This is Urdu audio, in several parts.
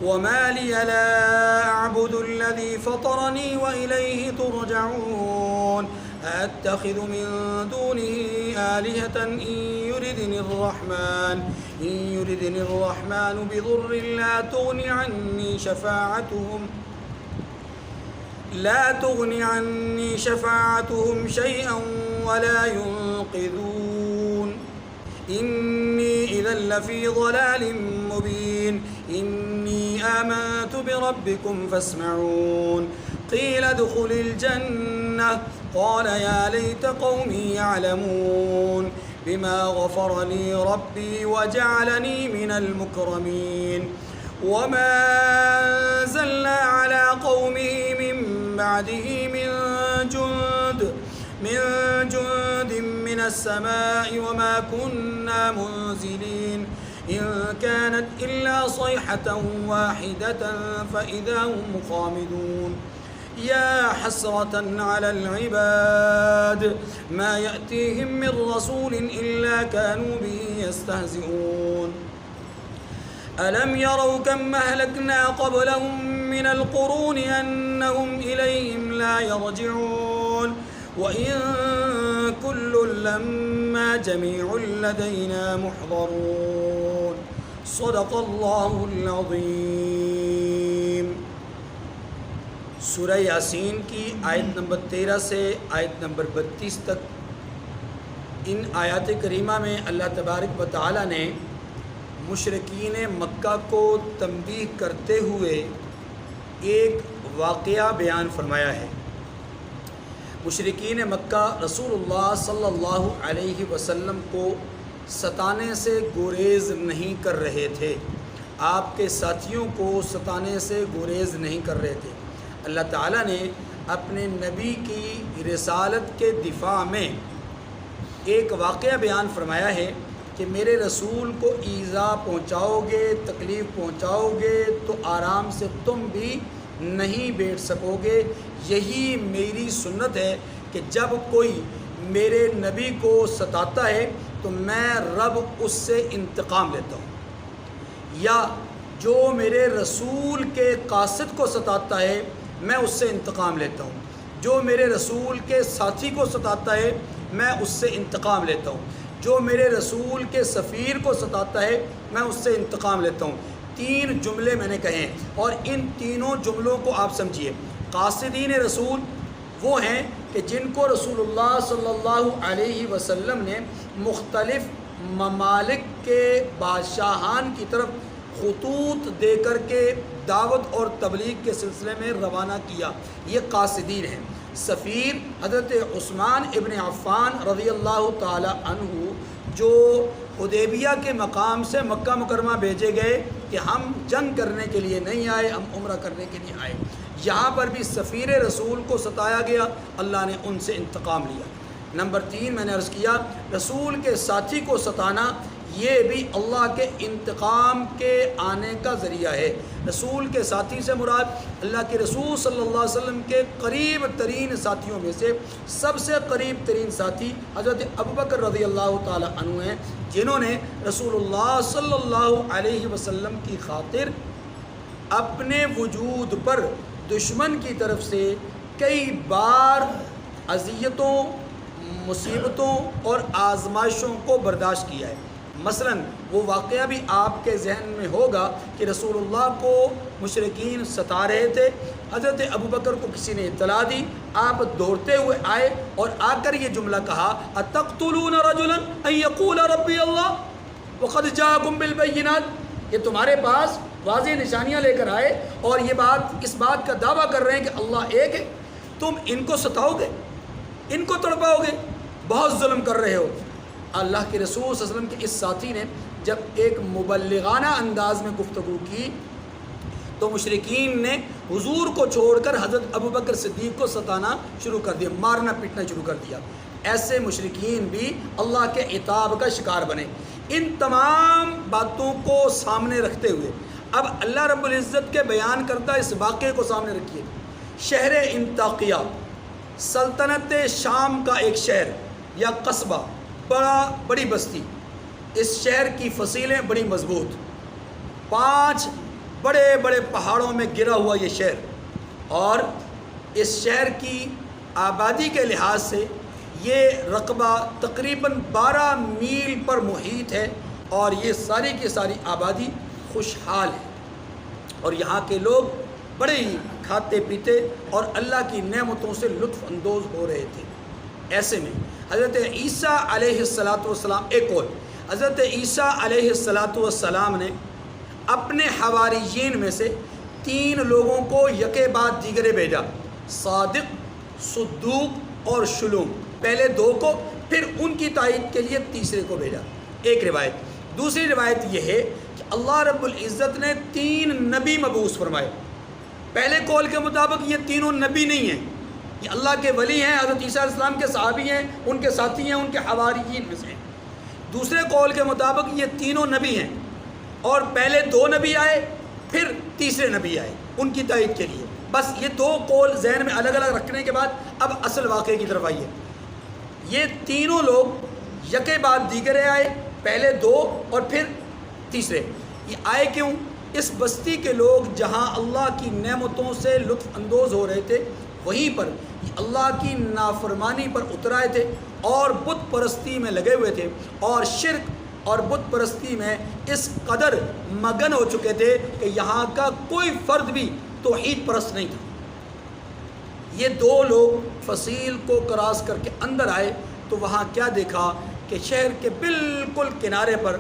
وما لي لا أعبد الذي فطرني وإليه ترجعون أتخذ من دونه آلهة إن يردني الرحمن بضر لا تغني عني شفاعتهم شيئا ولا ينقذون إني إذا لفي ضلال مبين إني آمنت بربكم فاسمعون قيل ادخل الجنة قال يا ليت قومي يعلمون بما غفر لي ربي وجعلني من المكرمين وما أنزلنا على قومه من بعده من جند من السماء وما كنا منزلين إن كانت إلا صيحة واحدة فإذا هم خامدون يا حسرة على العباد ما يأتيهم من رسول إلا كانوا به يستهزئون ألم يروا كم أهلكنا قبلهم من القرون أنهم إليهم لا يرجعون وإن كل لما جميع لدينا محضرون صدق الله العظیم۔ سورہ یاسین کی آیت نمبر 13 سے آیت نمبر 32 تک ان آیات کریمہ میں اللہ تبارک و تعالی نے مشرکین مکہ کو تنبیہ کرتے ہوئے ایک واقعہ بیان فرمایا ہے۔ مشرکین مکہ رسول اللہ صلی اللہ علیہ وسلم کو ستانے سے گریز نہیں کر رہے تھے، آپ کے ساتھیوں کو ستانے سے گریز نہیں کر رہے تھے۔ اللہ تعالیٰ نے اپنے نبی کی رسالت کے دفاع میں ایک واقعہ بیان فرمایا ہے کہ میرے رسول کو ایذا پہنچاؤ گے، تکلیف پہنچاؤ گے تو آرام سے تم بھی نہیں بیٹھ سکو گے۔ یہی میری سنت ہے کہ جب کوئی میرے نبی کو ستاتا ہے تو میں رب اس سے انتقام لیتا ہوں، یا جو میرے رسول کے قاصد کو ستاتا ہے میں اس سے انتقام لیتا ہوں، جو میرے رسول کے ساتھی کو ستاتا ہے میں اس سے انتقام لیتا ہوں، جو میرے رسول کے سفیر کو ستاتا ہے میں اس سے انتقام لیتا ہوں۔ 3 جملے میں نے کہے ہیں اور ان تینوں جملوں کو آپ سمجھیے۔ قاصدین رسول وہ ہیں کہ جن کو رسول اللہ صلی اللہ علیہ وسلم نے مختلف ممالک کے بادشاہان کی طرف خطوط دے کر کے دعوت اور تبلیغ کے سلسلے میں روانہ کیا، یہ قاصدین ہیں۔ سفیر حضرت عثمان ابن عفان رضی اللہ تعالی عنہ جو حدیبیہ کے مقام سے مکہ مکرمہ بھیجے گئے کہ ہم جنگ کرنے کے لیے نہیں آئے، ہم عمرہ کرنے کے لیے آئے، یہاں پر بھی سفیر رسول کو ستایا گیا، اللہ نے ان سے انتقام لیا۔ نمبر 3 میں نے عرض کیا رسول کے ساتھی کو ستانا یہ بھی اللہ کے انتقام کے آنے کا ذریعہ ہے۔ رسول کے ساتھی سے مراد اللہ کے رسول صلی اللہ علیہ وسلم کے قریب ترین ساتھیوں میں سے سب سے قریب ترین ساتھی حضرت ابوبکر رضی اللہ تعالی عنہ ہیں، جنہوں نے رسول اللہ صلی اللہ علیہ وسلم کی خاطر اپنے وجود پر دشمن کی طرف سے کئی بار اذیتوں، مصیبتوں اور آزمائشوں کو برداشت کیا ہے۔ مثلا وہ واقعہ بھی آپ کے ذہن میں ہوگا کہ رسول اللہ کو مشرکین ستا رہے تھے، حضرت ابوبکر کو کسی نے اطلاع دی، آپ دوڑتے ہوئے آئے اور آ کر یہ جملہ کہا اتقتلون رجلا ان یقول ربی اللہ وقد جاءکم بالبینات، یہ تمہارے پاس واضح نشانیاں لے کر آئے اور یہ اس بات کا دعویٰ کر رہے ہیں کہ اللہ ایک ہے، تم ان کو ستاؤ گے، ان کو تڑپاؤ گے، بہت ظلم کر رہے ہو۔ اللہ کے رسول صلی اللہ علیہ وسلم کے اس ساتھی نے جب ایک مبلغانہ انداز میں گفتگو کی تو مشرکین نے حضور کو چھوڑ کر حضرت ابوبکر صدیق کو ستانا شروع کر دیا، مارنا پیٹنا شروع کر دیا۔ ایسے مشرکین بھی اللہ کے عتاب کا شکار بنے۔ ان تمام باتوں کو سامنے رکھتے ہوئے اب اللہ رب العزت کے بیان کردہ اس واقعے کو سامنے رکھیے۔ شہر انطاکیہ سلطنت شام کا ایک شہر یا قصبہ، بڑی بستی، اس شہر کی فصیلیں بڑی مضبوط، 5 بڑے بڑے پہاڑوں میں گرا ہوا یہ شہر، اور اس شہر کی آبادی کے لحاظ سے یہ رقبہ تقریباً 12 میل پر محیط ہے، اور یہ ساری کی ساری آبادی خوشحال ہے، اور یہاں کے لوگ بڑے ہی کھاتے پیتے اور اللہ کی نعمتوں سے لطف اندوز ہو رہے تھے۔ ایسے میں حضرت عیسیٰ علیہ السلام ایک اور حضرت عیسیٰ علیہ السلام نے اپنے حواریین میں سے 3 لوگوں کو یکے بعد دیگرے بھیجا، صادق، صدوق اور شلوم۔ پہلے 2 کو، پھر ان کی تائید کے لیے تیسرے کو بھیجا، ایک روایت۔ دوسری روایت یہ ہے کہ اللہ رب العزت نے 3 نبی مبعوث فرمائے۔ پہلے قول کے مطابق یہ تینوں نبی نہیں ہیں، یہ اللہ کے ولی ہیں، حضرت عیسیٰ علیہ السلام کے صحابی ہیں، ان کے ساتھی ہیں، ان کے حواریین میں سے ہیں۔ دوسرے قول کے مطابق یہ تینوں نبی ہیں، اور پہلے 2 نبی آئے، پھر تیسرے نبی آئے ان کی تائید کے لیے۔ بس یہ 2 قول ذہن میں الگ الگ رکھنے کے بعد اب اصل واقعے کی طرف آئیے۔ یہ تینوں لوگ یکے بعد دیگرے آئے، پہلے 2 اور پھر تیسرے۔ یہ آئے کیوں؟ اس بستی کے لوگ جہاں اللہ کی نعمتوں سے لطف اندوز ہو رہے تھے، وہیں پر یہ اللہ کی نافرمانی پر اتر آئے تھے، اور بت پرستی میں لگے ہوئے تھے، اور شرک اور بت پرستی میں اس قدر مگن ہو چکے تھے کہ یہاں کا کوئی فرد بھی توحید پرست نہیں تھا۔ یہ 2 لوگ فصیل کو کراس کر کے اندر آئے تو وہاں کیا دیکھا کہ شہر کے بالکل کنارے پر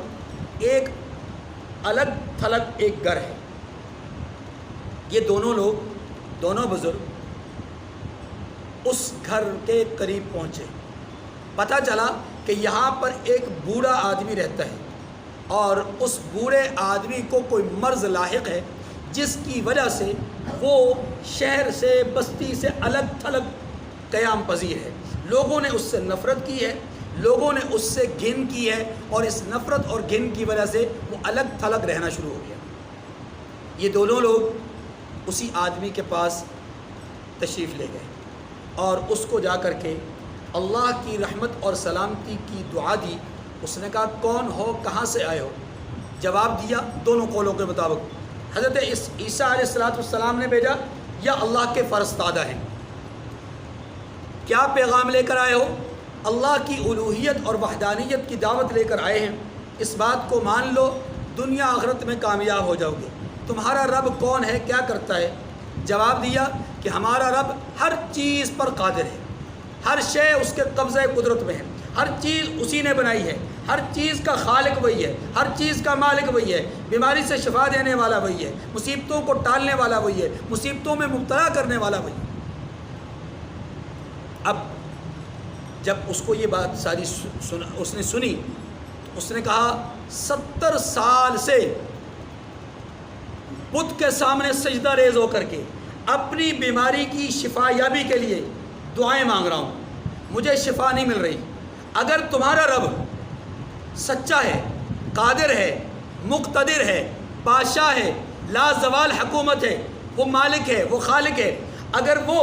ایک الگ تھلگ ایک گھر ہے۔ یہ دونوں لوگ، دونوں بزرگ اس گھر کے قریب پہنچے۔ پتہ چلا کہ یہاں پر ایک بوڑھا آدمی رہتا ہے، اور اس بوڑھے آدمی کو کوئی مرض لاحق ہے، جس کی وجہ سے وہ شہر سے، بستی سے الگ تھلگ قیام پذیر ہے۔ لوگوں نے اس سے نفرت کی ہے، لوگوں نے اس سے گھن کی ہے، اور اس نفرت اور گھن کی وجہ سے وہ الگ تھلگ رہنا شروع ہو گیا۔ یہ دونوں لوگ اسی آدمی کے پاس تشریف لے گئے، اور اس کو جا کر کے اللہ کی رحمت اور سلامتی کی دعا دی۔ اس نے کہا کون ہو، کہاں سے آئے ہو؟ جواب دیا دونوں قولوں کے مطابق حضرت عیسیٰ علیہ السلام نے بھیجا، یا اللہ کے فرستادہ ہیں۔ کیا پیغام لے کر آئے ہو؟ اللہ کی الوہیت اور وحدانیت کی دعوت لے کر آئے ہیں، اس بات کو مان لو، دنیا آخرت میں کامیاب ہو جاؤ گے۔ تمہارا رب کون ہے، کیا کرتا ہے؟ جواب دیا کہ ہمارا رب ہر چیز پر قادر ہے، ہر شے اس کے قبضہ قدرت میں ہے، ہر چیز اسی نے بنائی ہے، ہر چیز کا خالق وہی ہے، ہر چیز کا مالک وہی ہے، بیماری سے شفا دینے والا وہی ہے، مصیبتوں کو ٹالنے والا وہی ہے، مصیبتوں میں مبتلا کرنے والا وہی ہے۔ اب جب اس کو یہ بات ساری اس نے سنی تو اس نے کہا 70 سال سے بت کے سامنے سجدہ ریز ہو کر کے اپنی بیماری کی شفا یابی کے لیے دعائیں مانگ رہا ہوں، مجھے شفا نہیں مل رہی۔ اگر تمہارا رب سچا ہے، قادر ہے، مقتدر ہے، بادشاہ ہے، لا زوال حکومت ہے، وہ مالک ہے، وہ خالق ہے، اگر وہ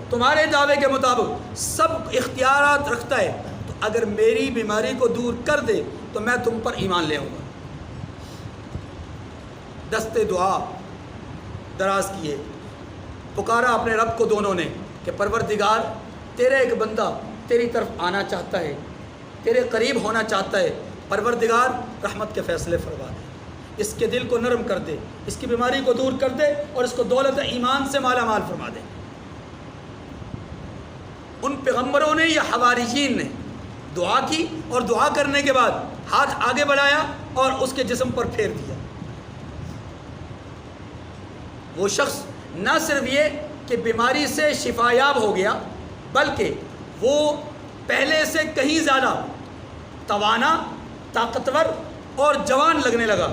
تمہارے دعوے کے مطابق سب اختیارات رکھتا ہے تو اگر میری بیماری کو دور کر دے تو میں تم پر ایمان لے آؤں گا۔ دستے دعا دراز کیے، پکارا اپنے رب کو دونوں نے کہ پروردگار، تیرے ایک بندہ تیری طرف آنا چاہتا ہے، تیرے قریب ہونا چاہتا ہے، پروردگار رحمت کے فیصلے فرما دے، اس کے دل کو نرم کر دے، اس کی بیماری کو دور کر دے، اور اس کو دولت ایمان سے مالا مال فرما دے۔ ان پیغمبروں نے یا حواریین نے دعا کی، اور دعا کرنے کے بعد ہاتھ آگے بڑھایا اور اس کے جسم پر پھیر دیا۔ وہ شخص نہ صرف یہ کہ بیماری سے شفا یاب ہو گیا، بلکہ وہ پہلے سے کہیں زیادہ توانا، طاقتور اور جوان لگنے لگا۔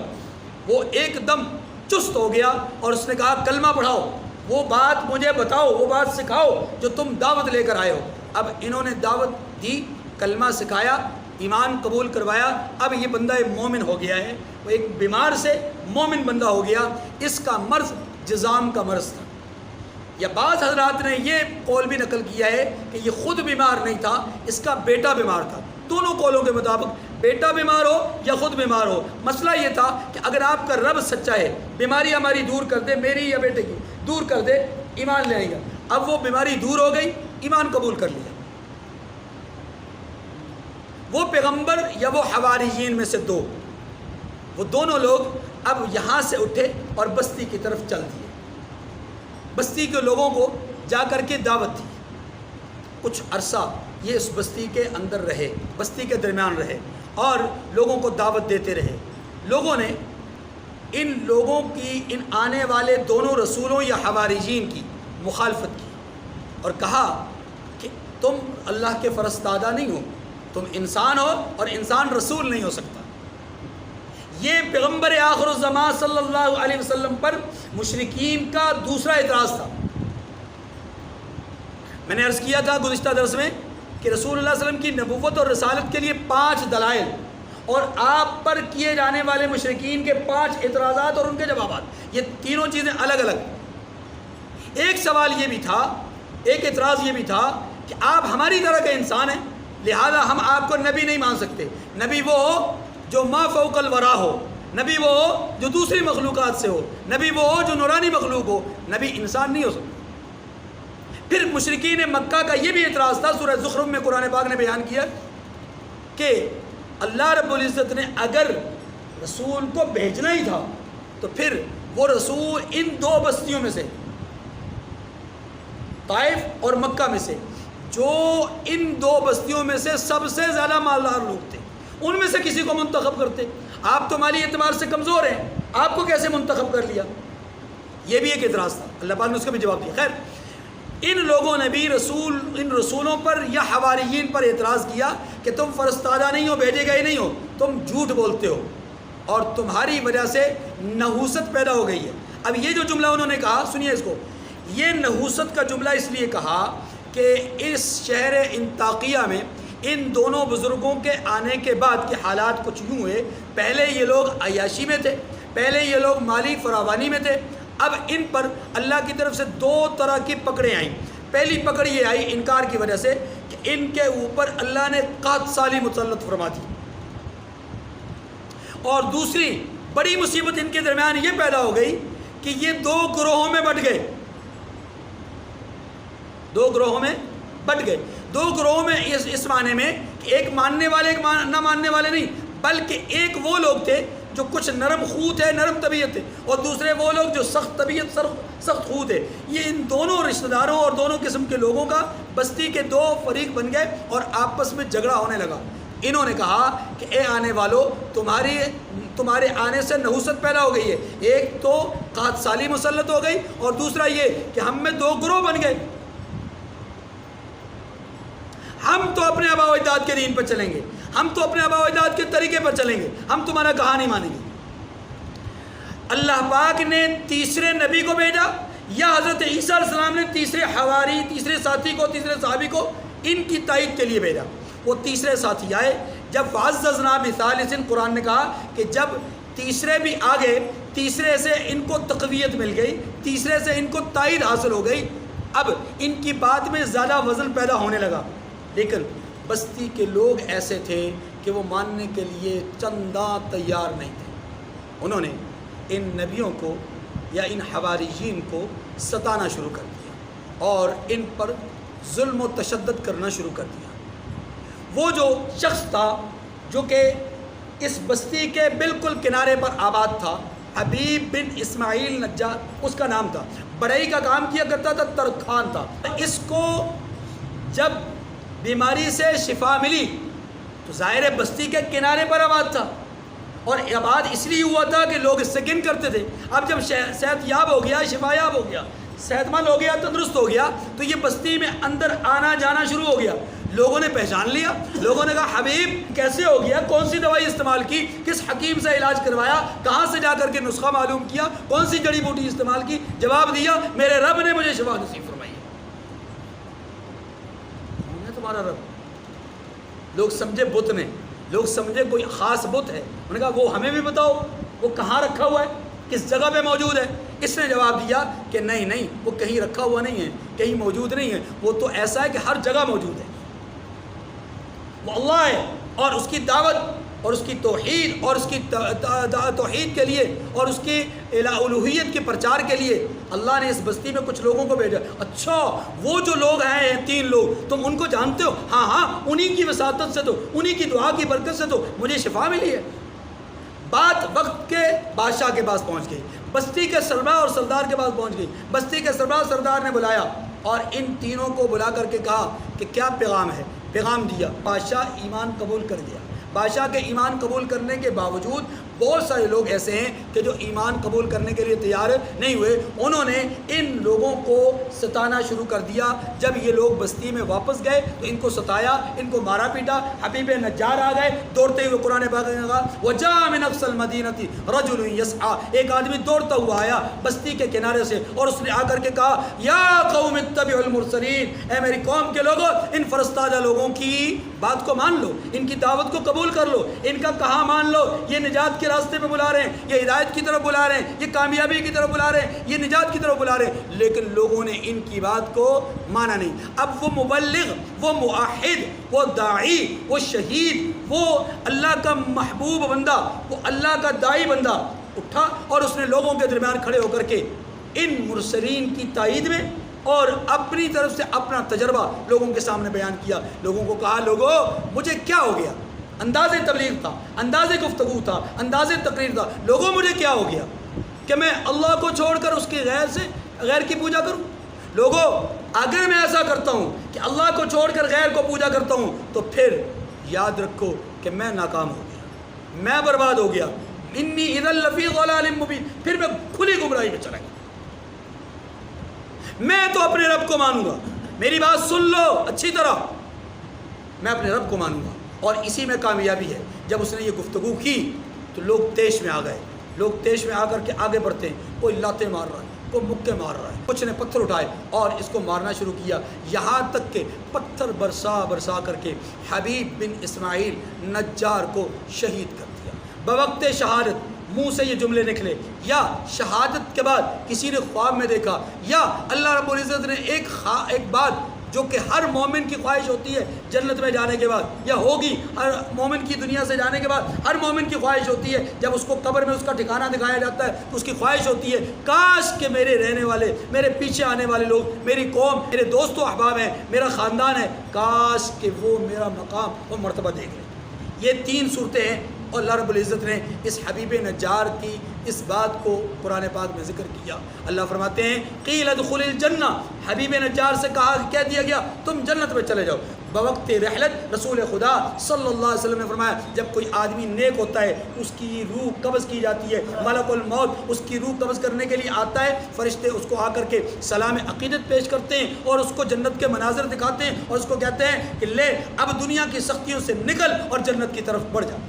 وہ ایک دم چست ہو گیا، اور اس نے کہا کلمہ پڑھاؤ، وہ بات مجھے بتاؤ، وہ بات سکھاؤ جو تم دعوت لے کر آئے ہو۔ اب انہوں نے دعوت دی، کلمہ سکھایا، ایمان قبول کروایا، اب یہ بندہ مومن ہو گیا ہے، وہ ایک بیمار سے مومن بندہ ہو گیا۔ اس کا مرض جزام کا مرض تھا، یا بعض حضرات نے یہ قول بھی نقل کیا ہے کہ یہ خود بیمار نہیں تھا، اس کا بیٹا بیمار تھا۔ دونوں قولوں کے مطابق بیٹا بیمار ہو یا خود بیمار ہو، مسئلہ یہ تھا کہ اگر آپ کا رب سچا ہے، بیماری ہماری دور کر دے، میری یا بیٹے کی دور کر دے، ایمان لے آئے گا۔ اب وہ بیماری دور ہو گئی، ایمان قبول کر لیا۔ وہ پیغمبر یا وہ حواریین میں سے دو، وہ دونوں لوگ اب یہاں سے اٹھے اور بستی کی طرف چل دیے۔ بستی کے لوگوں کو جا کر کے دعوت دی۔ کچھ عرصہ یہ اس بستی کے اندر رہے، بستی کے درمیان رہے اور لوگوں کو دعوت دیتے رہے۔ لوگوں نے ان لوگوں کی، ان آنے والے دونوں رسولوں یا حواریین کی مخالفت کی اور کہا کہ تم اللہ کے فرستادہ نہیں ہو، تم انسان ہو اور انسان رسول نہیں ہو سکتا۔ یہ پیغمبر آخر الزمان صلی اللہ علیہ وسلم پر مشرکین کا دوسرا اعتراض تھا۔ میں نے عرض کیا تھا گزشتہ درس میں کہ رسول اللہ صلی اللہ علیہ وسلم کی نبوت اور رسالت کے لیے 5 دلائل اور آپ پر کیے جانے والے مشرکین کے 5 اعتراضات اور ان کے جوابات، یہ تینوں چیزیں الگ الگ۔ ایک سوال یہ بھی تھا، ایک اعتراض یہ بھی تھا کہ آپ ہماری طرح کے انسان ہیں، لہذا ہم آپ کو نبی نہیں مان سکتے۔ نبی وہ ہو جو ما فوق الورا ہو، نبی وہ ہو جو دوسری مخلوقات سے ہو، نبی وہ ہو جو نورانی مخلوق ہو، نبی انسان نہیں ہو سکتا۔ پھر مشرکین مکہ کا یہ بھی اعتراض تھا، سورہ زخرف میں قرآن پاک نے بیان کیا کہ اللہ رب العزت نے اگر رسول کو بھیجنا ہی تھا تو پھر وہ رسول ان 2 بستیوں میں سے، طائف اور مکہ میں سے، جو ان 2 بستیوں میں سے سب سے زیادہ مالدار لوگ تھے، ان میں سے کسی کو منتخب کرتے۔ آپ تو مالی اعتبار سے کمزور ہیں، آپ کو کیسے منتخب کر لیا؟ یہ بھی ایک اعتراض تھا، اللہ پاک نے اس کا بھی جواب دیا۔ خیر، ان لوگوں نے بھی ان رسولوں پر یا حواریین پر اعتراض کیا کہ تم فرستادہ نہیں ہو، بھیجے گئے نہیں ہو، تم جھوٹ بولتے ہو اور تمہاری وجہ سے نحوست پیدا ہو گئی ہے۔ اب یہ جو جملہ انہوں نے کہا، سنیے اس کو، یہ نحوست کا جملہ اس لیے کہا کہ اس شہر انطاکیہ میں ان دونوں بزرگوں کے آنے کے بعد کے حالات کچھ یوں ہوئے۔ پہلے یہ لوگ عیاشی میں تھے، پہلے یہ لوگ مالی فراوانی میں تھے، اب ان پر اللہ کی طرف سے 2 طرح کی پکڑیں آئیں۔ پہلی پکڑ یہ آئی انکار کی وجہ سے کہ ان کے اوپر اللہ نے قحط سالی مسلط فرما دی، اور دوسری بڑی مصیبت ان کے درمیان یہ پیدا ہو گئی کہ یہ 2 گروہوں میں بٹ گئے، 2 گروہوں میں بٹ گئے۔ 2 گروہوں میں اس معنی میں کہ ایک ماننے والے ایک نہ ماننے والے نہیں، بلکہ ایک وہ لوگ تھے جو کچھ نرم خو تھے، نرم طبیعت تھے، اور دوسرے وہ لوگ جو سخت طبیعت سخت خو تھے۔ یہ ان دونوں رشتہ داروں اور دونوں قسم کے لوگوں کا بستی کے 2 فریق بن گئے اور آپس میں جھگڑا ہونے لگا۔ انہوں نے کہا کہ اے آنے والو، تمہارے آنے سے نحوست پیدا ہو گئی ہے، ایک تو قحط سالی مسلط ہو گئی اور دوسرا یہ کہ ہم میں 2 گروہ بن گئے۔ ہم تو اپنے آباء و اجداد کے دین پر چلیں گے، ہم تو اپنے آباء و اجداد کے طریقے پر چلیں گے، ہم تمہارا کہا نہیں مانیں گے۔ اللہ پاک نے تیسرے نبی کو بھیجا یا حضرت عیسیٰ علیہ السلام نے تیسرے حواری، تیسرے ساتھی کو، تیسرے صحابی کو ان کی تائید کے لیے بھیجا؟ وہ تیسرے ساتھی آئے جب فَعَزَّزْنَا بِثَالِثٍ، قرآن نے کہا کہ جب تیسرے بھی آ گئے، تیسرے سے ان کو تقویت مل گئی، تیسرے سے ان کو تائید حاصل ہو گئی، اب ان کی بات میں زیادہ وزن پیدا ہونے لگا۔ لیکن بستی کے لوگ ایسے تھے کہ وہ ماننے کے لیے چنداں تیار نہیں تھے۔ انہوں نے ان نبیوں کو یا ان حواریین کو ستانا شروع کر دیا اور ان پر ظلم و تشدد کرنا شروع کر دیا۔ وہ جو شخص تھا جو کہ اس بستی کے بالکل کنارے پر آباد تھا، حبیب بن اسماعیل نجار اس کا نام تھا، بڑھئی کا کام کیا کرتا تھا، ترکھان تھا۔ اس کو جب بیماری سے شفا ملی تو ظاہر بستی کے کنارے پر آباد تھا، اور آباد اس لیے ہوا تھا کہ لوگ اس سے گن کرتے تھے۔ اب جب صحت یاب ہو گیا، شفا یاب ہو گیا، صحت مند ہو گیا، تندرست ہو گیا، تو یہ بستی میں اندر آنا جانا شروع ہو گیا۔ لوگوں نے پہچان لیا، لوگوں نے کہا حبیب کیسے ہو گیا، کون سی دوائی استعمال کی، کس حکیم سے علاج کروایا، کہاں سے جا کر کے نسخہ معلوم کیا، کون سی جڑی بوٹی استعمال کی؟ جواب دیا میرے رب نے مجھے شفا نصیب فرمائی ہے۔ کون ہے تمہارا رب؟ لوگ سمجھے بت نے، لوگ سمجھے کوئی خاص بت ہے۔ انہوں نے کہا وہ ہمیں بھی بتاؤ، وہ کہاں رکھا ہوا ہے، کس جگہ پہ موجود ہے؟ اس نے جواب دیا کہ نہیں، وہ کہیں رکھا ہوا نہیں ہے، کہیں موجود نہیں ہے، وہ تو ایسا ہے کہ ہر جگہ موجود ہے، وہ اللہ ہے، اور اس کی دعوت اور اس کی توحید اور اس کی توحید کے لیے اور اس کی الوہیت کے پرچار کے لیے اللہ نے اس بستی میں کچھ لوگوں کو بھیجا۔ اچھا وہ جو لوگ ہیں 3 لوگ، تم ان کو جانتے ہو؟ ہاں ہاں، انہی کی وساطت سے تو، انہی کی دعا کی برکت سے تو مجھے شفا ملی ہے۔ بات وقت کے بادشاہ کے پاس پہنچ گئی، بستی کے سربراہ اور سردار کے پاس پہنچ گئی۔ بستی کے سربراہ سردار نے بلایا اور ان تینوں کو بلا کر کے کہا کہ کیا پیغام ہے؟ پیغام دیا۔ بادشاہ ایمان قبول کر گیا۔ بادشاہ کے ایمان قبول کرنے کے باوجود بہت سارے لوگ ایسے ہیں کہ جو ایمان قبول کرنے کے لیے تیار نہیں ہوئے۔ انہوں نے ان لوگوں کو ستانا شروع کر دیا۔ جب یہ لوگ بستی میں واپس گئے تو ان کو ستایا، ان کو مارا پیٹا۔ حبیب نجار آ گئے دوڑتے ہوئے، قرآن پاک نے کہا وَجَاءَ مِنْ أَقْصَى الْمَدِينَةِ رَجُلٌ يَسْعَىٰ، ایک آدمی دوڑتا ہوا آیا بستی کے کنارے سے اور اس نے آ کر کے کہا یا قوم اتبعوا المرسلین، اے میری قوم کے لوگوں ان فرستادہ لوگوں کی بات کو مان لو، ان کی دعوت کو قبول کر لو، ان کا کہا مان لو۔ یہ نجات کے راستے پہ بلا رہے ہیں، یہ ہدایت کی طرف بلا رہے ہیں، یہ کامیابی کی طرف بلا رہے ہیں، یہ نجات کی طرف بلا رہے ہیں، لیکن لوگوں نے ان کی بات کو مانا نہیں۔ اب وہ مبلغ، وہ موحد، وہ داعی، وہ شہید، وہ اللہ کا محبوب بندہ، وہ اللہ کا داعی بندہ اٹھا اور اس نے لوگوں کے درمیان کھڑے ہو کر کے ان مرسلین کی تائید میں اور اپنی طرف سے اپنا تجربہ لوگوں کے سامنے بیان کیا۔ لوگوں کو کہا لوگوں مجھے کیا ہو گیا؟ انداز تبلیغ تھا، انداز گفتگو تھا، انداز تقریر تھا۔ لوگوں مجھے کیا ہو گیا کہ میں اللہ کو چھوڑ کر اس کی غیر کی پوجا کروں؟ لوگوں اگر میں ایسا کرتا ہوں کہ اللہ کو چھوڑ کر غیر کو پوجا کرتا ہوں تو پھر یاد رکھو کہ میں ناکام ہو گیا، میں برباد ہو گیا، انی اذا لفی ضلال مبین، پھر میں کھلی گمراہی میں چلا گیا۔ میں تو اپنے رب کو مانوں گا، میری بات سن لو اچھی طرح، میں اپنے رب کو مانوں گا اور اسی میں کامیابی ہے۔ جب اس نے یہ گفتگو کی تو لوگ تیش میں آ گئے، لوگ تیش میں آ کر کے آگے بڑھتے ہیں، کوئی لاتیں مار رہا ہے، کوئی مکے مار رہا ہے، کچھ نے پتھر اٹھائے اور اس کو مارنا شروع کیا، یہاں تک کہ پتھر برسا کر کے حبیب بن اسماعیل نجار کو شہید کر دیا۔ بوقت شہادت منہ سے یہ جملے نکلے، یا شہادت کے بعد کسی نے خواب میں دیکھا، یا اللہ رب العزت نے ایک بات جو کہ ہر مومن کی خواہش ہوتی ہے جنت میں جانے کے بعد، یا ہوگی ہر مومن کی دنیا سے جانے کے بعد، ہر مومن کی خواہش ہوتی ہے جب اس کو قبر میں اس کا ٹھکانہ دکھایا جاتا ہے تو اس کی خواہش ہوتی ہے کاش کہ میرے رہنے والے، میرے پیچھے آنے والے لوگ، میری قوم، میرے دوست و احباب ہیں، میرا خاندان ہے، کاش کہ وہ میرا مقام و مرتبہ دیکھ لیں۔ یہ 3 صورتیں ہیں اور اللہ رب العزت نے اس حبیب نجار کی اس بات کو قرآن پاک میں ذکر کیا۔ اللہ فرماتے ہیں قیل ادخل الجنہ، حبیب نجار سے کہہ دیا گیا تم جنت میں چلے جاؤ۔ بوقت رحلت رسول خدا صلی اللہ علیہ وسلم نے فرمایا جب کوئی آدمی نیک ہوتا ہے اس کی روح قبض کی جاتی ہے، ملک الموت اس کی روح قبض کرنے کے لیے آتا ہے، فرشتے اس کو آ کر کے سلام عقیدت پیش کرتے ہیں اور اس کو جنت کے مناظر دکھاتے ہیں اور اس کو کہتے ہیں کہ لے اب دنیا کی سختیوں سے نکل اور جنت کی طرف بڑھ جا۔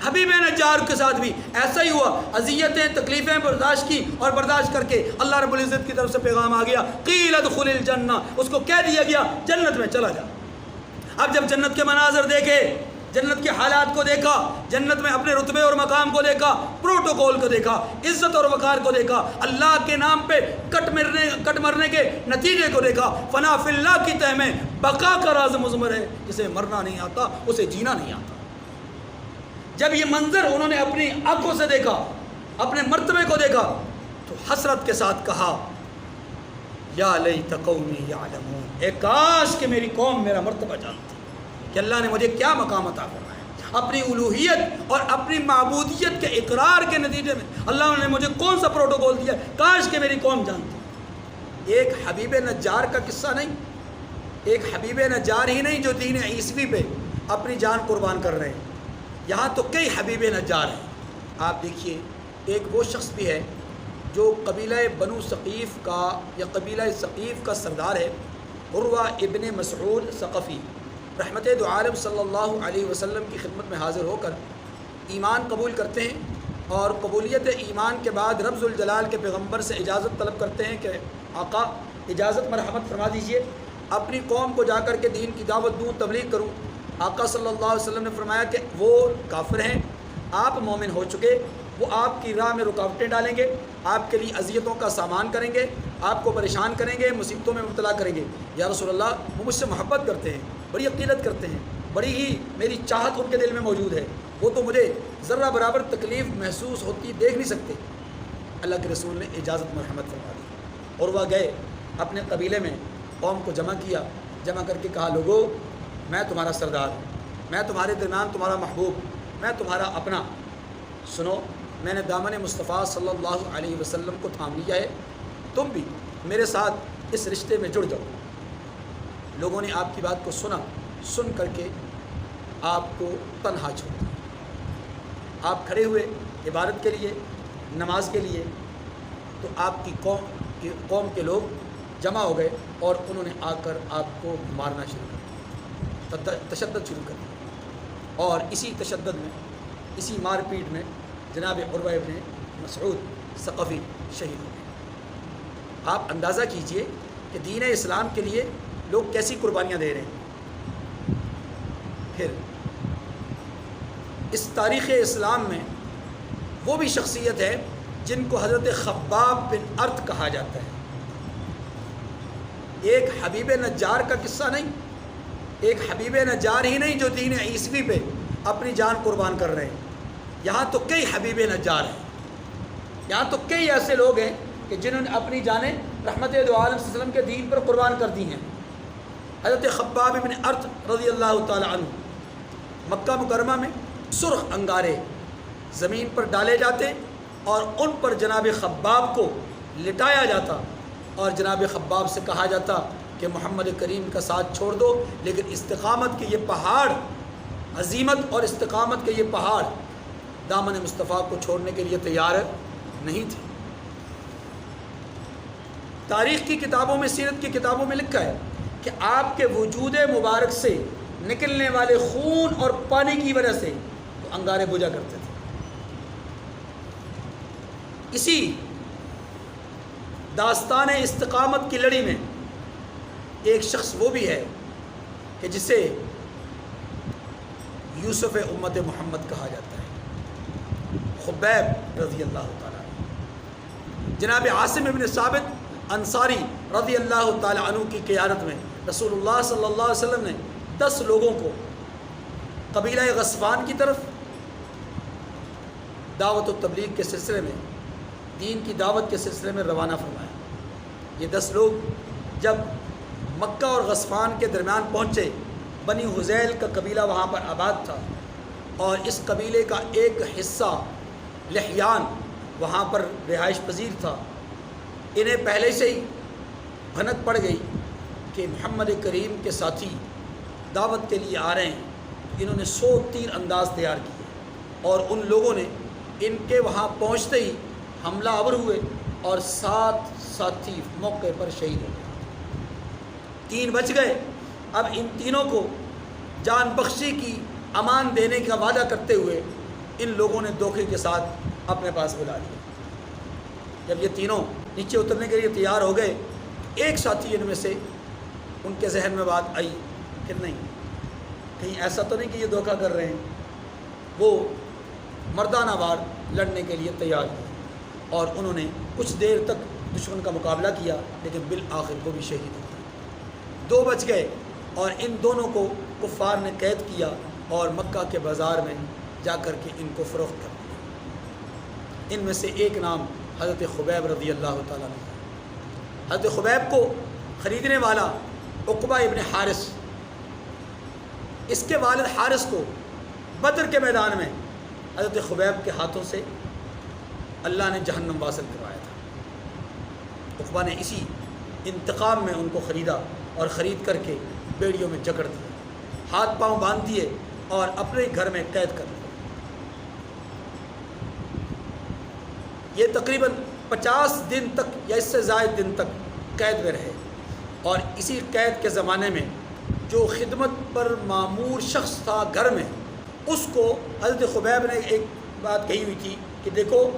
حبیب نجار کے ساتھ بھی ایسا ہی ہوا، اذیتیں تکلیفیں برداشت کی اور برداشت کر کے اللہ رب العزت کی طرف سے پیغام آ گیا قیل ادخل الجنہ، اس کو کہہ دیا گیا جنت میں چلا جا۔ اب جب جنت کے مناظر دیکھے، جنت کے حالات کو دیکھا، جنت میں اپنے رتبے اور مقام کو دیکھا، پروٹوکول کو دیکھا، عزت اور وقار کو دیکھا، اللہ کے نام پہ کٹ مرنے کے نتیجے کو دیکھا، فنا فی اللہ کی تہ میں بقا کا راز مضمر ہے، جسے مرنا نہیں آتا اسے جینا نہیں آتا۔ جب یہ منظر انہوں نے اپنی آنکھوں سے دیکھا، اپنے مرتبے کو دیکھا تو حسرت کے ساتھ کہا یا لیت قومی یعلمون، اے کاش کہ میری قوم میرا مرتبہ جانتی کہ اللہ نے مجھے کیا مقام عطا فرمایا، اپنی الوہیت اور اپنی معبودیت کے اقرار کے نتیجے میں اللہ نے مجھے کون سا پروٹوکول دیا، کاش کہ میری قوم جانتی۔ ایک حبیب نجار کا قصہ نہیں، ایک حبیب نجار ہی نہیں جو دین عیسوی پہ اپنی جان قربان کر رہے ہیں، یہاں تو کئی حبیب نجار ہیں۔ آپ دیکھیے ایک وہ شخص بھی ہے جو قبیلہ بنو ثقیف کا یا قبیلہ ثقیف کا سردار ہے، عروہ ابن مسعود ثقفی، رحمت دو عالم صلی اللہ علیہ وسلم کی خدمت میں حاضر ہو کر ایمان قبول کرتے ہیں اور قبولیت ایمان کے بعد رب ذوالجلال کے پیغمبر سے اجازت طلب کرتے ہیں کہ آقا اجازت مرحمت فرما دیجئے اپنی قوم کو جا کر کے دین کی دعوت دوں، تبلیغ کروں۔ آقا صلی اللہ علیہ وسلم نے فرمایا کہ وہ کافر ہیں، آپ مومن ہو چکے، وہ آپ کی راہ میں رکاوٹیں ڈالیں گے، آپ کے لیے اذیتوں کا سامان کریں گے، آپ کو پریشان کریں گے، مصیبتوں میں مبتلا کریں گے۔ یا رسول اللہ وہ مجھ سے محبت کرتے ہیں، بڑی عقیدت کرتے ہیں، بڑی ہی میری چاہت ان کے دل میں موجود ہے، وہ تو مجھے ذرہ برابر تکلیف محسوس ہوتی دیکھ نہیں سکتے۔ اللہ کے رسول نے اجازت مرحمت فرما دی اور وہ گئے اپنے قبیلے میں، قوم کو جمع کر کے کہا، لوگو میں تمہارا سردار ہوں، میں تمہارے درمیان تمہارا محبوب، میں تمہارا اپنا، سنو میں نے دامن مصطفیٰ صلی اللہ علیہ وسلم کو تھام لیا ہے، تم بھی میرے ساتھ اس رشتے میں جڑ جاؤ۔ لوگوں نے آپ کی بات کو سن کر کے آپ کو تنہا چھوڑ دیا۔ آپ کھڑے ہوئے عبادت کے لیے، نماز کے لیے، تو آپ کی قوم کے لوگ جمع ہو گئے اور انہوں نے آ کر آپ کو مارنا شروع کر دیا، تشدد شروع کر دیا، اور اسی تشدد میں، اسی مار پیٹ میں جناب عروہ ابن مسعود ثقفی شہید ہو گئے۔ آپ اندازہ کیجئے کہ دین اسلام کے لیے لوگ کیسی قربانیاں دے رہے ہیں۔ پھر اس تاریخ اسلام میں وہ بھی شخصیت ہے جن کو حضرت خباب بن ارت کہا جاتا ہے۔ ایک حبیب نجار کا قصہ نہیں، ایک حبیب نجار ہی نہیں جو دین عیسوی پہ اپنی جان قربان کر رہے ہیں، یہاں تو کئی حبیب نجار ہیں، یہاں تو کئی ایسے لوگ ہیں کہ جنہوں نے اپنی جانیں رحمت دو عالم صلی اللہ علیہ وسلم کے دین پر قربان کر دی ہیں۔ حضرت خباب بن ارت رضی اللہ تعالی عنہ، مکہ مکرمہ میں سرخ انگارے زمین پر ڈالے جاتے اور ان پر جناب خباب کو لٹایا جاتا اور جناب خباب سے کہا جاتا کہ محمد کریم کا ساتھ چھوڑ دو، لیکن استقامت کے یہ پہاڑ، عزیمت اور استقامت کے یہ پہاڑ دامن مصطفیٰ کو چھوڑنے کے لیے تیار نہیں تھے۔ تاریخ کی کتابوں میں، سیرت کی کتابوں میں لکھا ہے کہ آپ کے وجود مبارک سے نکلنے والے خون اور پانی کی وجہ سے وہ انگارے بجھا کرتے تھے۔ اسی داستان استقامت کی لڑی میں ایک شخص وہ بھی ہے کہ جسے یوسف امت محمد کہا جاتا ہے، خبیب رضی اللہ تعالیٰ عنہ۔ جناب عاصم ابن ثابت انصاری رضی اللہ تعالیٰ عنہ کی قیادت میں رسول اللہ صلی اللہ علیہ وسلم نے 10 لوگوں کو قبیلہ غسفان کی طرف دعوت و تبلیغ کے سلسلے میں، دین کی دعوت کے سلسلے میں روانہ فرمایا۔ یہ 10 لوگ جب مکہ اور غسفان کے درمیان پہنچے، بنی حذیل کا قبیلہ وہاں پر آباد تھا، اور اس قبیلے کا ایک حصہ لحیان وہاں پر رہائش پذیر تھا۔ انہیں پہلے سے ہی بھنک پڑ گئی کہ محمد کریم کے ساتھی دعوت کے لیے آ رہے ہیں۔ انہوں نے 100 تیر انداز تیار کیے اور ان لوگوں نے ان کے وہاں پہنچتے ہی حملہ آور ہوئے اور 7 ساتھی موقع پر شہید ہو گئے۔ 3 بچ گئے۔ اب ان تینوں کو جان بخشی کی امان دینے کا وعدہ کرتے ہوئے ان لوگوں نے دھوکے کے ساتھ اپنے پاس بلا لیا۔ جب یہ تینوں نیچے اترنے کے لیے تیار ہو گئے، ایک ساتھی ان میں سے، ان کے ذہن میں بات آئی کہ نہیں، کہیں ایسا تو نہیں کہ یہ دھوکہ کر رہے ہیں۔ وہ مردانہ وار لڑنے کے لیے تیار ہوئے اور انہوں نے کچھ دیر تک دشمن کا مقابلہ کیا، لیکن بالآخر وہ بھی شہید ہو گئے۔ 2 بچ گئے اور ان دونوں کو کفار نے قید کیا اور مکہ کے بازار میں جا کر کے ان کو فروخت کر دیا۔ ان میں سے ایک نام حضرت خبیب رضی اللہ تعالیٰ عنہ۔ حضرت خبیب کو خریدنے والا عقبہ ابن حارث، اس کے والد حارث کو بدر کے میدان میں حضرت خبیب کے ہاتھوں سے اللہ نے جہنم واصل کروایا تھا۔ عقبہ نے اسی انتقام میں ان کو خریدا اور خرید کر کے بیڑیوں میں جکڑ دیا، ہاتھ پاؤں باندھ دیے اور اپنے گھر میں قید کر دیا۔ یہ تقریباً 50 دن تک یا اس سے زائد دن تک قید میں رہے، اور اسی قید کے زمانے میں جو خدمت پر مامور شخص تھا گھر میں، اس کو حضرت خبیب نے ایک بات کہی ہوئی تھی کہ دیکھو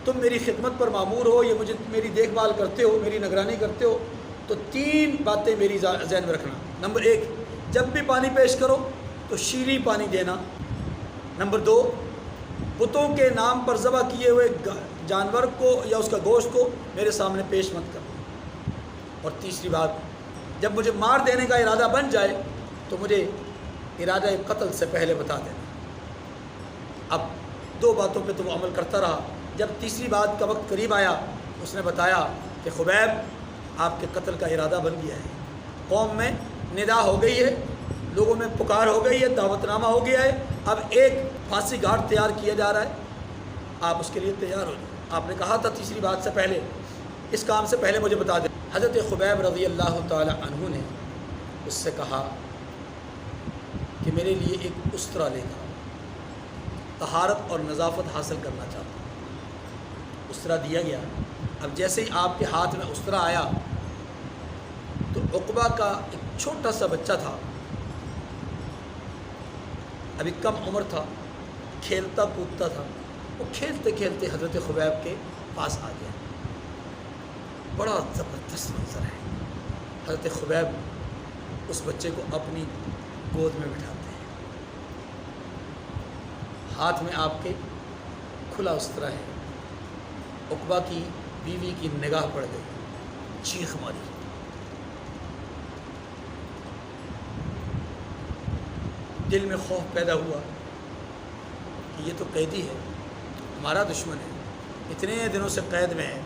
تم میری خدمت پر مامور ہو، یہ مجھے میری دیکھ بھال کرتے ہو، میری نگرانی کرتے ہو، تو 3 باتیں میری ذہن میں رکھنا۔ نمبر 1، جب بھی پانی پیش کرو تو شیریں پانی دینا۔ نمبر 2، بتوں کے نام پر ذبح کیے ہوئے جانور کو یا اس کا گوشت کو میرے سامنے پیش مت کرنا۔ اور تیسری بات، جب مجھے مار دینے کا ارادہ بن جائے تو مجھے ارادہ قتل سے پہلے بتا دینا۔ اب 2 باتوں پہ تو وہ عمل کرتا رہا۔ جب تیسری بات کا وقت قریب آیا اس نے بتایا کہ خبیب آپ کے قتل کا ارادہ بن گیا ہے، قوم میں ندا ہو گئی ہے، لوگوں میں پکار ہو گئی ہے، دعوت نامہ ہو گیا ہے، اب ایک پھانسی گھاٹ تیار کیا جا رہا ہے، آپ اس کے لیے تیار ہو جائیں۔ آپ نے کہا تھا تیسری بات سے پہلے، اس کام سے پہلے مجھے بتا دیں۔ حضرت خبیب رضی اللہ تعالی عنہ نے اس سے کہا کہ میرے لیے ایک استرا لے کر طہارت اور نظافت حاصل کرنا چاہتا ہوں۔ استرا دیا گیا۔ اب جیسے ہی آپ کے ہاتھ میں استرا آیا تو عقبہ کا ایک چھوٹا سا بچہ تھا، ابھی کم عمر تھا، کھیلتا کودتا تھا، وہ کھیلتے کھیلتے حضرت خبیب کے پاس آ گیا۔ بڑا زبردست منظر ہے، حضرت خبیب اس بچے کو اپنی گود میں بٹھاتے ہیں، ہاتھ میں آپ کے کھلا استرا ہے۔ عقبہ کی بیوی کی نگاہ پڑ گئی، چیخ ماری۔ دل میں خوف پیدا ہوا کہ یہ تو قیدی ہے، ہمارا دشمن ہے، اتنے دنوں سے قید میں ہے،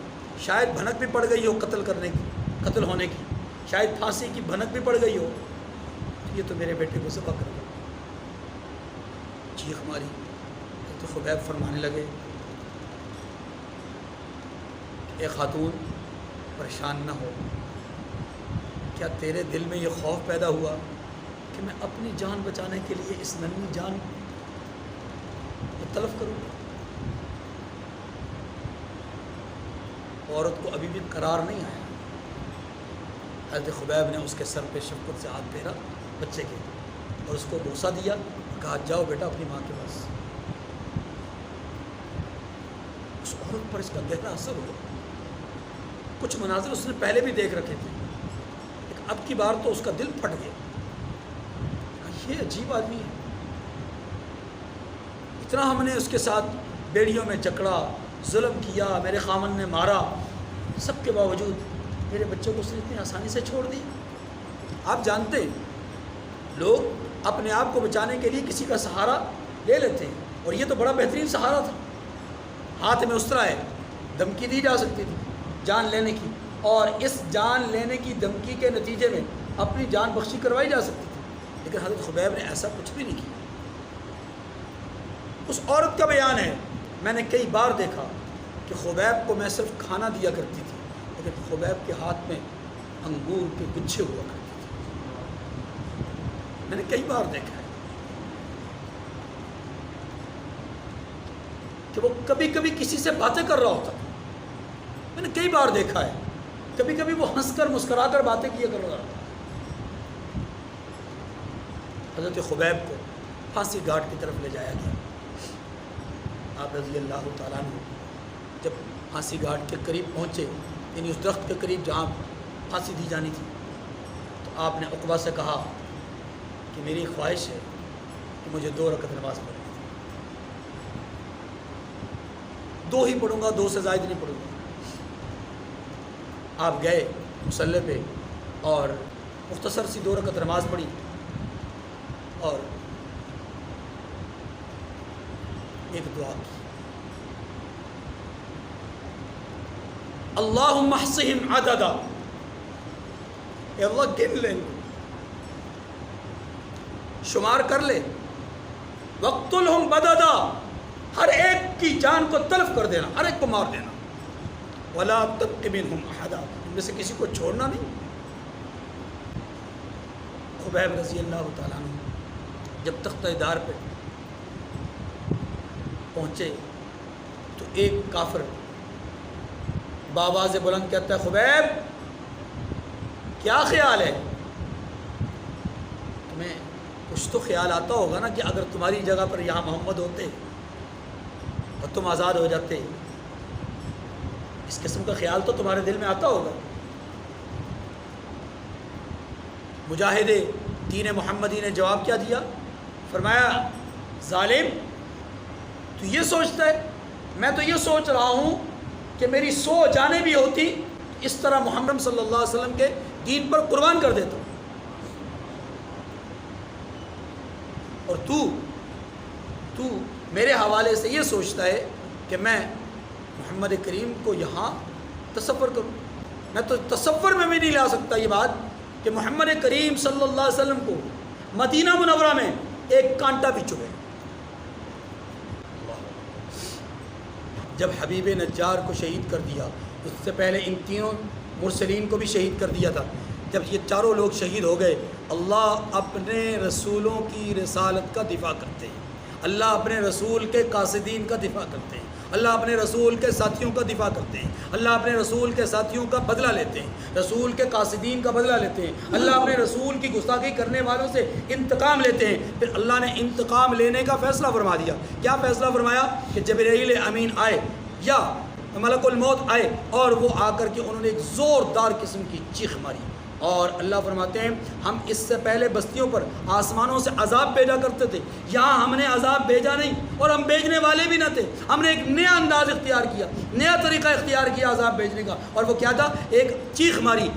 شاید بھنک بھی پڑ گئی ہو قتل ہونے کی، شاید پھانسی کی بھنک بھی پڑ گئی ہو، یہ تو میرے بیٹے کو ذبح کر دیا۔ چیخ ماری تو خبیب فرمانے لگے، اے خاتون پریشان نہ ہو، کیا تیرے دل میں یہ خوف پیدا ہوا کہ میں اپنی جان بچانے کے لیے اس ننھی جان کو تلف کروں گا؟ عورت کو ابھی بھی قرار نہیں آیا۔ حضرت خبیب نے اس کے سر پہ شفقت سے ہاتھ پھیرا بچے کے اور اس کو بوسہ دیا، کہا جاؤ بیٹا اپنی ماں کے پاس۔ اس عورت پر اس کا گہرا اثر ہوا۔ کچھ مناظر اس نے پہلے بھی دیکھ رکھے تھے، لیکن اب کی بار تو اس کا دل پھٹ گیا، یہ عجیب آدمی ہے، اتنا ہم نے اس کے ساتھ بیڑیوں میں جکڑا، ظلم کیا، میرے خامن نے مارا، سب کے باوجود میرے بچوں کو اس نے اتنی آسانی سے چھوڑ دی۔ آپ جانتے ہیں لوگ اپنے آپ کو بچانے کے لیے کسی کا سہارا لے لیتے ہیں، اور یہ تو بڑا بہترین سہارا تھا۔ ہاتھ میں استرا ہے، دھمکی دی جا سکتی تھی جان لینے کی، اور اس جان لینے کی دھمکی کے نتیجے میں اپنی جان بخشی کروائی جا سکتی تھی، لیکن حضرت خبیب نے ایسا کچھ بھی نہیں کیا۔ اس عورت کا بیان ہے، میں نے کئی بار دیکھا کہ خبیب کو میں صرف کھانا دیا کرتی تھی، لیکن خبیب کے ہاتھ میں انگور کے گچھے ہوا کرتے تھے، میں نے کئی بار دیکھا ہے کہ وہ کبھی کبھی کسی سے باتیں کر رہا ہوتا تھا، میں نے کئی بار دیکھا ہے، کبھی کبھی وہ ہنس کر مسکرا کر باتیں کیا کر رہا تھا۔ حضرت خبیب کو پھانسی گھاٹ کی طرف لے جایا گیا۔ آپ رضی اللہ تعالیٰ عنہ جب پھانسی گھاٹ کے قریب پہنچے، یعنی اس درخت کے قریب جہاں پھانسی دی جانی تھی، تو آپ نے عقبہ سے کہا کہ میری خواہش ہے کہ مجھے 2 رکعت نماز پڑھنی ہے، 2 ہی پڑھوں گا، 2 سے زائد نہیں پڑھوں گا۔ آپ گئے مصلی پہ اور مختصر سی 2 رکعت نماز پڑھی، اور ایک دعا کی، اللہم احصہم عددا، اے اللہ گن لیں، شمار کر لے، وقتلہم بددا، ہر ایک کی جان کو تلف کر دینا، ہر ایک کو مار دینا، ولا تبق منہم احدا، ان میں سے کسی کو چھوڑنا نہیں۔ خبیب رضی اللہ تعالیٰ عنہ جب تختہ دار پہ پہنچے تو ایک کافر بآواز بلند کہتا ہے، خبیب کیا خیال ہے؟ تمہیں کچھ تو خیال آتا ہوگا نا کہ اگر تمہاری جگہ پر یہاں محمد ہوتے اور تم آزاد ہو جاتے، اس قسم کا خیال تو تمہارے دل میں آتا ہوگا۔ مجاہد دین محمدی نے جواب کیا دیا؟ فرمایا، ظالم تو یہ سوچتا ہے، میں تو یہ سوچ رہا ہوں کہ میری 100 جانیں بھی ہوتی اس طرح محمد صلی اللہ علیہ وسلم کے دین پر قربان کر دیتا ہوں۔ تو میرے حوالے سے یہ سوچتا ہے کہ میں محمد کریم کو یہاں تصور کروں. میں تو تصور میں بھی نہیں لا سکتا یہ بات کہ محمد کریم صلی اللہ علیہ وسلم کو مدینہ منورہ میں ایک کانٹا بھی چبھے. جب حبیب نجار کو شہید کر دیا، اس سے پہلے ان تینوں مرسلین کو بھی شہید کر دیا تھا. جب یہ چاروں لوگ شہید ہو گئے، اللہ اپنے رسولوں کی رسالت کا دفاع کرتے ہیں، اللہ اپنے رسول کے قاصدین کا دفاع کرتے ہیں، اللہ اپنے رسول کے ساتھیوں کا دفاع کرتے ہیں، اللہ اپنے رسول کے ساتھیوں کا بدلہ لیتے ہیں، رسول کے قاصدین کا بدلہ لیتے ہیں، اللہ اپنے رسول کی گستاخی کرنے والوں سے انتقام لیتے ہیں. پھر اللہ نے انتقام لینے کا فیصلہ فرما دیا. کیا فیصلہ فرمایا؟ کہ جبرائیل امین آئے یا ملک الموت آئے اور وہ آ کر کے انہوں نے ایک زوردار قسم کی چیخ ماری. اور اللہ فرماتے ہیں ہم اس سے پہلے بستیوں پر آسمانوں سے عذاب بھیجا کرتے تھے، یہاں ہم نے عذاب بھیجا نہیں اور ہم بھیجنے والے بھی نہ تھے. ہم نے ایک نیا انداز اختیار کیا، نیا طریقہ اختیار کیا عذاب بھیجنے کا. اور وہ کیا تھا؟ ایک چیخ ماری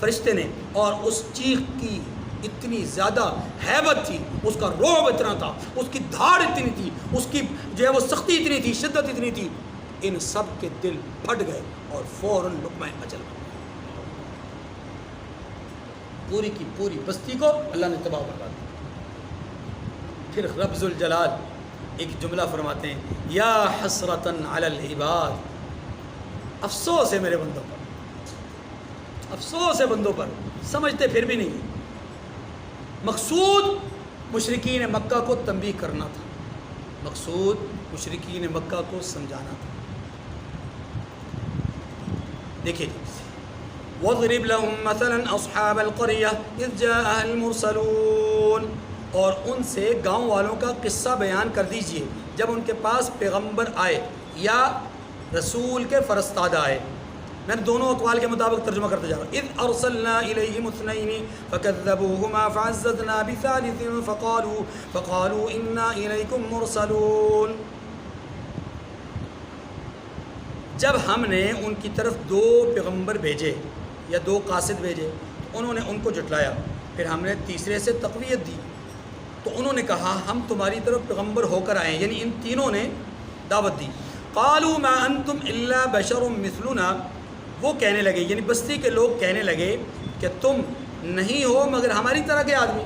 فرشتے نے، اور اس چیخ کی اتنی زیادہ ہیبت تھی، اس کا رعب اتنا تھا، اس کی دھاڑ اتنی تھی، اس کی جو ہے وہ سختی اتنی تھی، شدت اتنی تھی، ان سب کے دل پھٹ گئے اور فوراً لقمہ اجل بن گئے. پوری کی پوری بستی کو اللہ نے تباہ کر دیا. پھر رب ذوالجلال ایک جملہ فرماتے ہیں، یا حسرتاً علی العباد، افسوس ہے میرے بندوں پر، افسوس ہے بندوں پر، سمجھتے پھر بھی نہیں. مقصود مشرکین مکہ کو تنبیہ کرنا تھا، مقصود مشرکین مکہ کو سمجھانا تھا. دیکھیے وَاضْرِبْ لَهُمْ مَثَلًا أَصْحَابَ الْقَرْيَةِ إِذْ جَاءَهَا الْمُرْسَلُونَ، اور ان سے گاؤں والوں کا قصہ بیان کر دیجئے جب ان کے پاس پیغمبر آئے یا رسول کے فرستادہ آئے. میں دونوں اقوال کے مطابق ترجمہ کرتے جا رہا ہوں. اِذْ أَرْسَلْنَا إِلَيْهِمُ اثْنَيْنِ فَكَذَّبُوهُمَا فَعَزَّزْنَا بِثَالِثٍ فَقَالُوا إِنَّا إِلَيْكُمْ مُرْسَلُونَ. جب ہم نے ان کی طرف دو پیغمبر بھیجے یا دو قاصد بھیجے، انہوں نے ان کو جھٹلایا. پھر ہم نے تیسرے سے تقویت دی تو انہوں نے کہا ہم تمہاری طرف پیغمبر ہو کر آئے ہیں، یعنی ان تینوں نے دعوت دی. قالوا ما انتم الا بشر مثلنا، وہ کہنے لگے یعنی بستی کے لوگ کہنے لگے کہ تم نہیں ہو مگر ہماری طرح کے آدمی.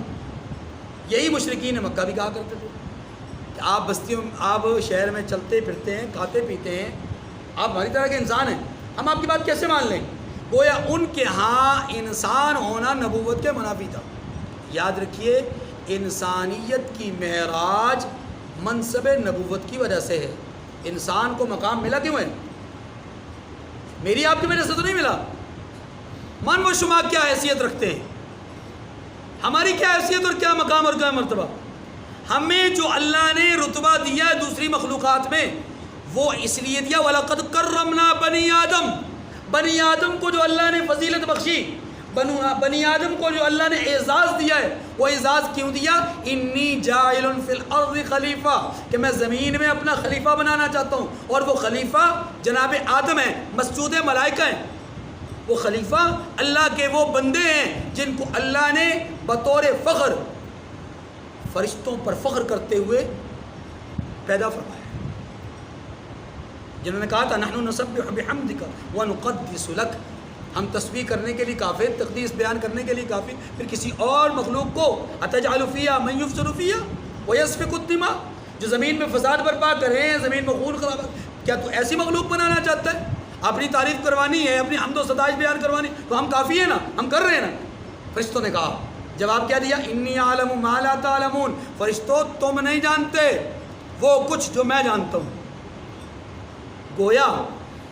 یہی مشرکین مکہ بھی کہا کرتے تھے کہ آپ بستیوں آپ شہر میں چلتے پھرتے ہیں، کھاتے پیتے ہیں، آپ ہماری طرح کے انسان ہیں، ہم آپ کی بات کیسے مان لیں؟ گویا ان کے ہاں انسان ہونا نبوت کے منافی تھا. یاد رکھیے انسانیت کی معراج منصب نبوت کی وجہ سے ہے. انسان کو مقام ملا کیوں ہے؟ میری آپ کی وجہ سے تو نہیں ملا. من و شما کیا حیثیت رکھتے ہیں، ہماری کیا حیثیت اور کیا مقام اور کیا مرتبہ؟ ہمیں جو اللہ نے رتبہ دیا ہے دوسری مخلوقات میں وہ اس لیے دیا وَلَقَدْ كَرَّمْنَا بَنِي آدم، بنی آدم کو جو اللہ نے فضیلت بخشی، بنی آدم کو جو اللہ نے اعزاز دیا ہے، وہ اعزاز کیوں دیا؟ انی جاعل فی الارض خلیفہ، کہ میں زمین میں اپنا خلیفہ بنانا چاہتا ہوں، اور وہ خلیفہ جناب آدم ہیں، مسجود ملائکہ ہیں. وہ خلیفہ اللہ کے وہ بندے ہیں جن کو اللہ نے بطور فخر فرشتوں پر فخر کرتے ہوئے پیدا فرمایا، جنہوں نے کہا تھا نحن نسبح بحمدک ونقدس لک، ہم تسبیح کرنے کے لیے کافی، تقدیس بیان کرنے کے لیے کافی. پھر کسی اور مخلوق کو اتجعل فیہا من یفسد فیہا ویسفک الدماء، جو زمین میں فساد برپا کریں، زمین میں خون خراب، کیا تو ایسی مخلوق بنانا چاہتا ہے؟ اپنی تعریف کروانی ہے، اپنی حمد و ستائش بیان کروانی، تو ہم کافی ہیں نا، ہم کر رہے ہیں نا. فرشتوں نے کہا، جواب کیا دیا؟ انی اعلم ما لا تعلمون، فرشتوں تم نہیں جانتے وہ کچھ جو میں جانتا ہوں. گویا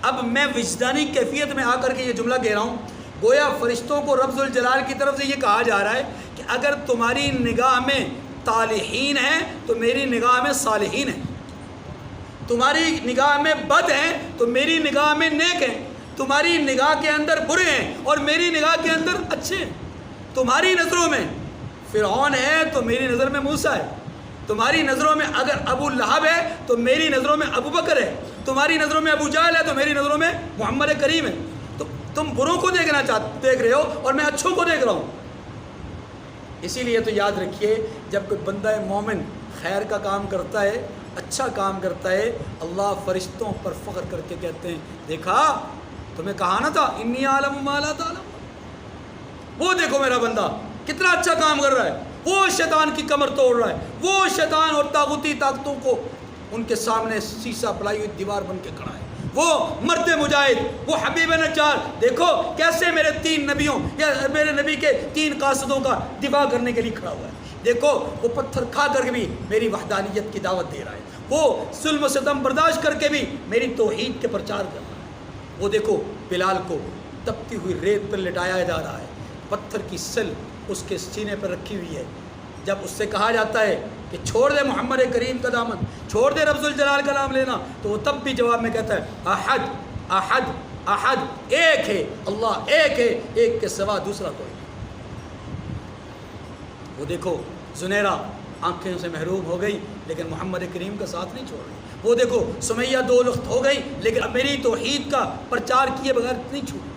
اب میں وجدانی کیفیت میں آ کر کے یہ جملہ کہہ رہا ہوں، گویا فرشتوں کو رب ذوالجلال کی طرف سے یہ کہا جا رہا ہے کہ اگر تمہاری نگاہ میں طالحین ہیں تو میری نگاہ میں صالحین ہیں، تمہاری نگاہ میں بد ہیں تو میری نگاہ میں نیک ہیں، تمہاری نگاہ کے اندر برے ہیں اور میری نگاہ کے اندر اچھے ہیں. تمہاری نظروں میں فرعون ہے تو میری نظر میں موسیٰ ہے، تمہاری نظروں میں اگر ابو لہب ہے تو میری نظروں میں ابو بکر ہے، تمہاری نظروں میں ابو جہل ہے تو میری نظروں میں محمد کریم ہے. تو تم بروں کو دیکھ رہے ہو اور میں اچھوں کو دیکھ رہا ہوں. اسی لیے تو یاد رکھیے جب کوئی بندہ مومن خیر کا کام کرتا ہے، اچھا کام کرتا ہے، اللہ فرشتوں پر فخر کر کے کہتے ہیں دیکھا تمہیں کہا نہ تھا انی عالم ما لا تعلم، وہ دیکھو میرا بندہ کتنا اچھا کام کر رہا ہے، وہ شیطان کی کمر توڑ رہا ہے، وہ شیطان اور طاغوتی طاقتوں کو ان کے سامنے سیسا پڑائی ہوئی دیوار بن کے کھڑا ہے، وہ مرد مجاہد، وہ حبیب نجار، دیکھو کیسے میرے 3 نبیوں یا میرے نبی کے 3 قاصدوں کا دفاع کرنے کے لیے کھڑا ہوا ہے، دیکھو وہ پتھر کھا کر کے بھی میری وحدانیت کی دعوت دے رہا ہے، وہ ظلم و ستم برداشت کر کے بھی میری توحید کے پرچار کر رہا ہے، وہ دیکھو بلال کو تپتی ہوئی ریت پر لٹایا جا رہا ہے، پتھر کی سل اس کے سینے پر رکھی ہوئی ہے، جب اس سے کہا جاتا ہے کہ چھوڑ دے محمد کریم کا دامن، چھوڑ دے رب ذوالجلال کا نام لینا، تو وہ تب بھی جواب میں کہتا ہے احد احد احد، ایک ہے اللہ، ایک ہے، ایک کے سوا دوسرا کوئی نہیں۔ وہ دیکھو زنیرہ آنکھیں سے محروم ہو گئی لیکن محمد کریم کا ساتھ نہیں چھوڑ رہی، وہ دیکھو سمیہ 2 لخت ہو گئی لیکن میری توحید کا پرچار کیے بغیر نہیں چھوڑی،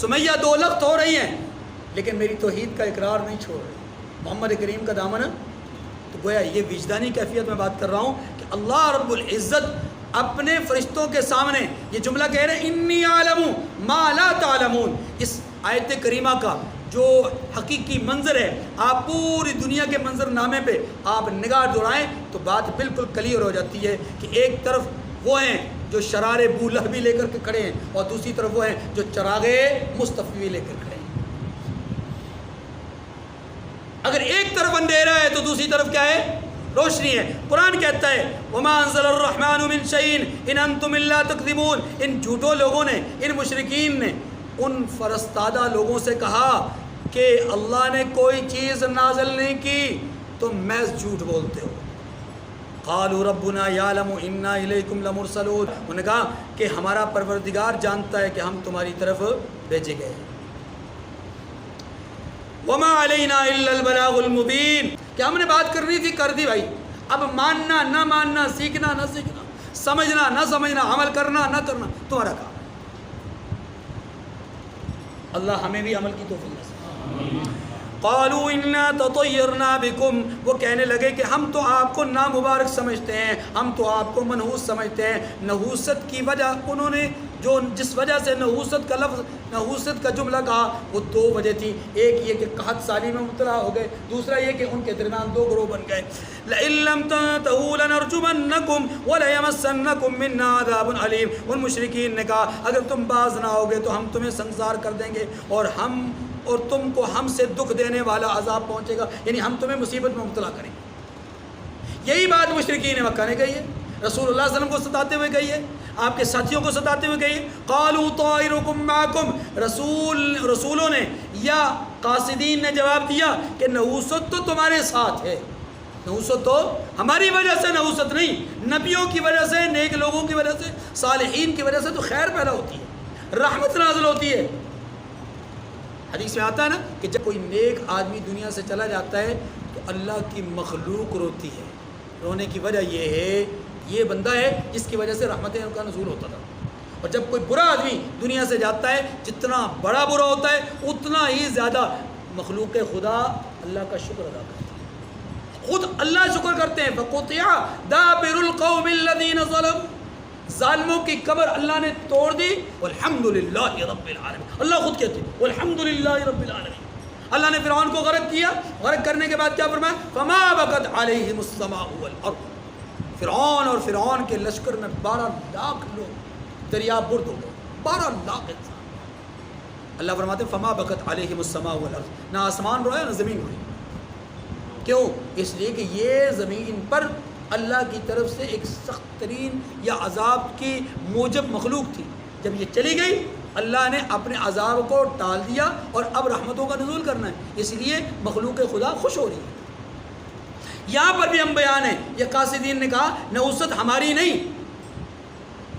سمیہ 2 لخت ہو رہی ہیں لیکن میری توحید کا اقرار نہیں چھوڑ رہی، محمد کریم کا دامن۔ تو گویا یہ وجدانی کیفیت میں بات کر رہا ہوں کہ اللہ رب العزت اپنے فرشتوں کے سامنے یہ جملہ کہہ رہے ہیں انی عالم ما لا تعلمون، اس آیت کریمہ کا جو حقیقی منظر ہے، آپ پوری دنیا کے منظر نامے پہ آپ نگاہ دوڑائیں تو بات بالکل کلیئر ہو جاتی ہے کہ ایک طرف وہ ہیں جو شرار بولہبی لے کر کے کھڑے ہیں اور دوسری طرف وہ ہیں جو چراغ مصطفی لے کر کھڑے ہیں۔ اگر ایک طرف اندھیرا ہے تو دوسری طرف کیا ہے؟ روشنی ہے۔ قرآن کہتا ہے وَمَا أَنزَلَ الرَّحْمَنُ مِن شَيْءٍ إِنْ أَنْتُمْ إِلَّا تَكْذِبُونَ، ان جھوٹوں لوگوں نے، ان مشرکین نے ان فرستادہ لوگوں سے کہا کہ اللہ نے کوئی چیز نازل نہیں کی، تم محض جھوٹ بولتے ہو۔ قالوا ربنا يعلم انا الیکم لمرسلون، انہوں نے کہا کہ ہمارا پروردگار جانتا ہے کہ ہم تمہاری طرف بھیجے گئے ہیں۔ وما علینا الا البلاغ المبین، کہ ہم نے بات کرنی تھی کر دی بھائی، اب ماننا نہ ماننا، سیکھنا نہ سیکھنا، سمجھنا نہ سمجھنا، عمل کرنا نہ کرنا تمہارا کام ہے۔ اللہ ہمیں بھی عمل کی توفیق نصیب۔ قالوا انا تطیرنا بکم، وہ کہنے لگے کہ ہم تو آپ کو نامبارک سمجھتے ہیں، ہم تو آپ کو منحوس سمجھتے ہیں۔ نحوست کی وجہ انہوں نے جس وجہ سے نحوست کا لفظ، نحوست کا جملہ کہا، وہ 2 وجہ تھی، ایک یہ کہ قحط سالی میں مبتلا ہو گئے، دوسرا یہ کہ ان کے درمیان 2 گروہ بن گئے۔ لئن لم تنتهوا لنرجمنکم وليمسنکم منا عذاب علیم، ان مشرکین نے کہا اگر تم باز نہ ہوگے تو ہم تمہیں سنسار کر دیں گے اور تم کو ہم سے دکھ دینے والا عذاب پہنچے گا، یعنی ہم تمہیں مصیبت میں مبتلا کریں گے۔ یہی بات مشرکین مکہ نے کہی ہے، رسول اللہ صلی اللہ علیہ وسلم کو ستاتے ہوئے کہی ہے، آپ کے ساتھیوں کو ستاتے ہوئے کہی ہے۔ قالوا طائرکم معکم، رسولوں نے یا قاصدین نے جواب دیا کہ نحوست تو تمہارے ساتھ ہے، نحوست تو ہماری وجہ سے نحوست نہیں، نبیوں کی وجہ سے، نیک لوگوں کی وجہ سے، صالحین کی وجہ سے تو خیر پیدا ہوتی ہے، رحمت نازل ہوتی ہے۔ حدیث میں آتا ہے نا کہ جب کوئی نیک آدمی دنیا سے چلا جاتا ہے تو اللہ کی مخلوق روتی ہے، رونے کی وجہ یہ ہے یہ بندہ ہے جس کی وجہ سے رحمتیں کا نزول ہوتا تھا۔ اور جب کوئی برا آدمی دنیا سے جاتا ہے، جتنا بڑا برا ہوتا ہے اتنا ہی زیادہ مخلوق خدا اللہ کا شکر ادا کرتی ہے، خود اللہ شکر کرتے ہیں۔ فَقُطِعَ دَابِرُ الْقَوْمِ الَّذِينَ ظَلَمُوا، ظالموں کی قبر اللہ نے توڑ دی، والحمدللہ رب العالمین، اللہ خود کہتے ہیں والحمدللہ رب العالمین۔ اللہ نے فرعون کو غرق کیا، غرق کرنے کے بعد کیا فرمایا؟ فما بکت علیہم السماء والارض، فرعون اور فرعون کے لشکر میں 12 لاکھ لوگ دریا برد ہو گئے، 12 لاکھ انسان۔ اللہ فرماتے ہیں فما بکت علیہم السماء والارض، نہ آسمان رویا نہ زمین روئی۔ کیوں؟ اس لیے کہ یہ زمین پر اللہ کی طرف سے ایک سخت ترین یا عذاب کی موجب مخلوق تھی، جب یہ چلی گئی اللہ نے اپنے عذاب کو ٹال دیا اور اب رحمتوں کا نزول کرنا ہے، اس لیے مخلوق خدا خوش ہو رہی ہے۔ یہاں پر بھی ہم بیان ہیں، یہ قاصدین نے کہا نحوست ہماری نہیں،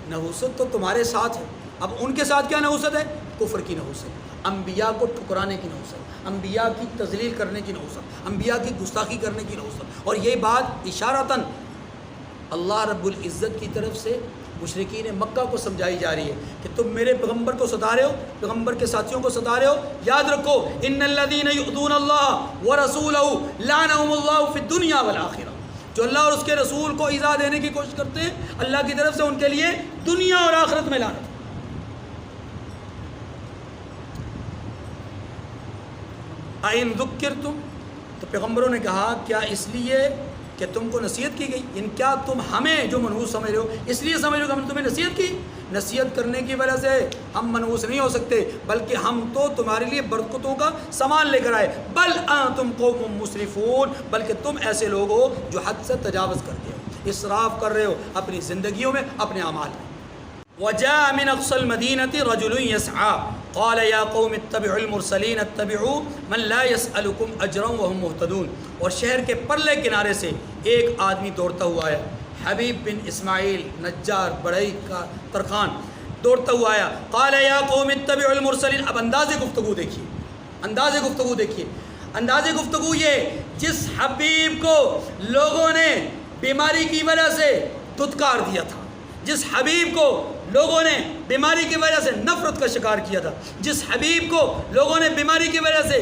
نحوست تو تمہارے ساتھ ہے۔ اب ان کے ساتھ کیا نحوست ہے؟ کفر کی نحوست، انبیاء کو ٹھکرانے کی نحوست، انبیاء کی تذلیل کرنے کی نحوست، انبیاء کی گستاخی کرنے کی نحوست۔ اور یہ بات اشارتاً اللہ رب العزت کی طرف سے مشرکین مکہ کو سمجھائی جا رہی ہے کہ تم میرے پیغمبر کو ستا رہے ہو، پیغمبر کے ساتھیوں کو ستا رہے ہو، یاد رکھو ان الذین یؤذون اللہ ورسولہ لعنہم اللہ فی الدنیا والآخرہ، جو اللہ اور اس کے رسول کو ایذا دینے کی کوشش کرتے ہیں اللہ کی طرف سے ان کے لیے دنیا اور آخرت میں لعنت۔ اَإِن ذُكِّرْتُمْ، تو پیغمبروں نے کہا کیا اس لیے کہ تم کو نصیحت کی گئی، ان کیا تم ہمیں جو منحوس سمجھ رہے ہو اس لیے سمجھ رہے ہو کہ ہم نے تمہیں نصیحت کی؟ نصیحت کرنے کی وجہ سے ہم منحوس نہیں ہو سکتے، بلکہ ہم تو تمہارے لیے برکتوں کا سامان لے کر آئے۔ بل انتم قوم مسرفون، بلکہ تم ایسے لوگ ہو جو حد سے تجاوز کرتے ہو، اسراف کر رہے ہو اپنی زندگیوں میں، اپنے اعمال میں۔ وجاء من اقصى المدينة رجل يسعى قال يا قوم اتبعوا المرسلين اتبعوا من لا يسألكم اجرا وهم مهتدون، اور شہر کے پرلے کنارے سے ایک آدمی دوڑتا ہوا آیا، حبیب بن اسماعیل نجار بڑھئی کا ترخان دوڑتا ہوا آیا، قال یا قوم اتبعوا المرسلین۔ اب انداز گفتگو دیکھیے، انداز گفتگو دیکھیے، انداز گفتگو یہ جس حبیب کو لوگوں نے بیماری کی وجہ سے دھتکار دیا تھا، جس حبیب کو لوگوں نے بیماری کی وجہ سے نفرت کا شکار کیا تھا، جس حبیب کو لوگوں نے بیماری کی وجہ سے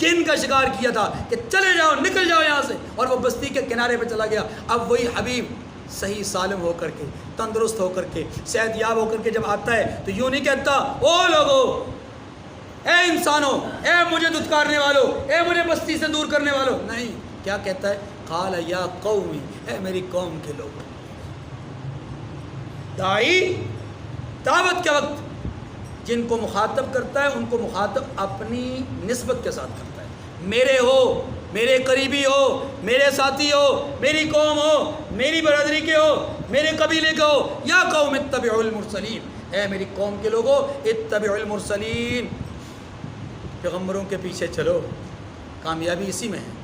گن کا شکار کیا تھا کہ چلے جاؤ نکل جاؤ یہاں سے، اور وہ بستی کے کنارے پہ چلا گیا، اب وہی حبیب صحیح سالم ہو کر کے، تندرست ہو کر کے، صحت یاب ہو کر کے جب آتا ہے تو یوں نہیں کہتا او لوگو، اے انسانوں، اے مجھے دھتکارنے والوں، اے مجھے بستی سے دور کرنے والوں، نہیں، کیا کہتا ہے؟ قال یا قومی، اے میری قوم کے لوگوں۔ داعی دعوت کے وقت جن کو مخاطب کرتا ہے ان کو مخاطب اپنی نسبت کے ساتھ کرتا ہے، میرے ہو، میرے قریبی ہو، میرے ساتھی ہو، میری قوم ہو، میری برادری کے ہو، میرے قبیلے کے ہو، یا قوم اتبعوا المرسلین، اے میری قوم کے لوگوں اتبعوا المرسلین، پیغمبروں کے پیچھے چلو، کامیابی اسی میں ہے۔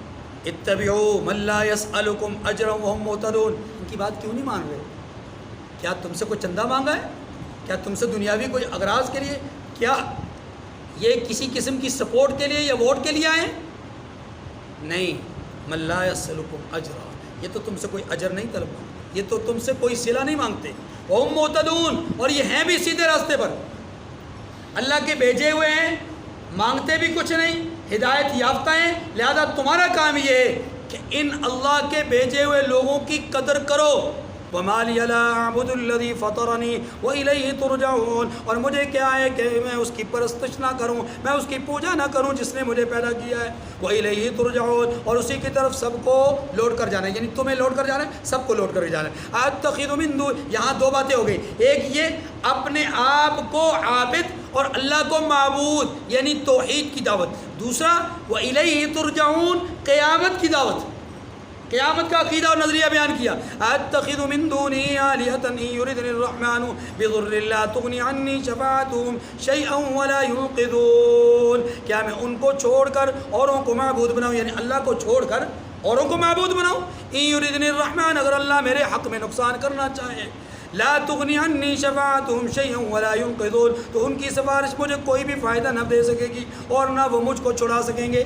اتبعوا من لا يسألكم اجرا وهم مهتدون، ان کی بات کیوں نہیں مان رہے؟ کیا تم سے کوئی چندہ مانگا ہے؟ کیا تم سے دنیاوی کوئی اغراض کے لیے؟ کیا یہ کسی قسم کی سپورٹ کے لیے یا ووٹ کے لیے آئے؟ نہیں، من لا يسألكم اجرا، یہ تو تم سے کوئی اجر نہیں طلب مانگتے، یہ تو تم سے کوئی صلہ نہیں مانگتے، وهم مهتدون، اور یہ ہیں بھی سیدھے راستے پر، اللہ کے بھیجے ہوئے ہیں، مانگتے بھی کچھ نہیں، ہدایت یافتہ ہیں، لہذا تمہارا کام یہ ہے کہ ان اللہ کے بھیجے ہوئے لوگوں کی قدر کرو۔ وَمَا لِيَ لَا أَعْبُدُ الَّذِي فَطَرَنِي وَإِلَيْهِ تُرْجَعُونَ، اور مجھے کیا ہے کہ میں اس کی پرستش نہ کروں، میں اس کی پوجا نہ کروں جس نے مجھے پیدا کیا ہے۔ وَإِلَيْهِ تُرْجَعُونَ، اور اسی کی طرف سب کو لوٹ کر جانا ہے، یعنی تمہیں لوٹ کر جانا ہے، سب کو لوٹ کر جانا ہے۔ أَتَّخِذُ مِن دُونِ، یہاں دو باتیں ہو گئی، ایک یہ اپنے آپ کو عابد اور اللہ کو معبود یعنی توحید کی دعوت، دوسرا وَإِلَيْهِ تُرْجَعُونَ، قیامت کی دعوت، قیامت کا عقیدہ اور نظریہ بیان کیا۔ اتخذ من دونی آلہۃ ان یردنی الرحمن بضر لا تغنی عنی شفاعتهم شیئا ولا ينقذون، کیا میں ان کو چھوڑ کر اوروں کو معبود بناؤں، یعنی اللہ کو چھوڑ کر اوروں کو معبود بناؤں؟ ان یردنی الرحمن، اگر اللہ میرے حق میں نقصان کرنا چاہے، لا تغنی عنی شفاعتهم شیئا ولا ينقذون، تو ان کی سفارش مجھے کوئی بھی فائدہ نہ دے سکے گی اور نہ وہ مجھ کو چھڑا سکیں گے۔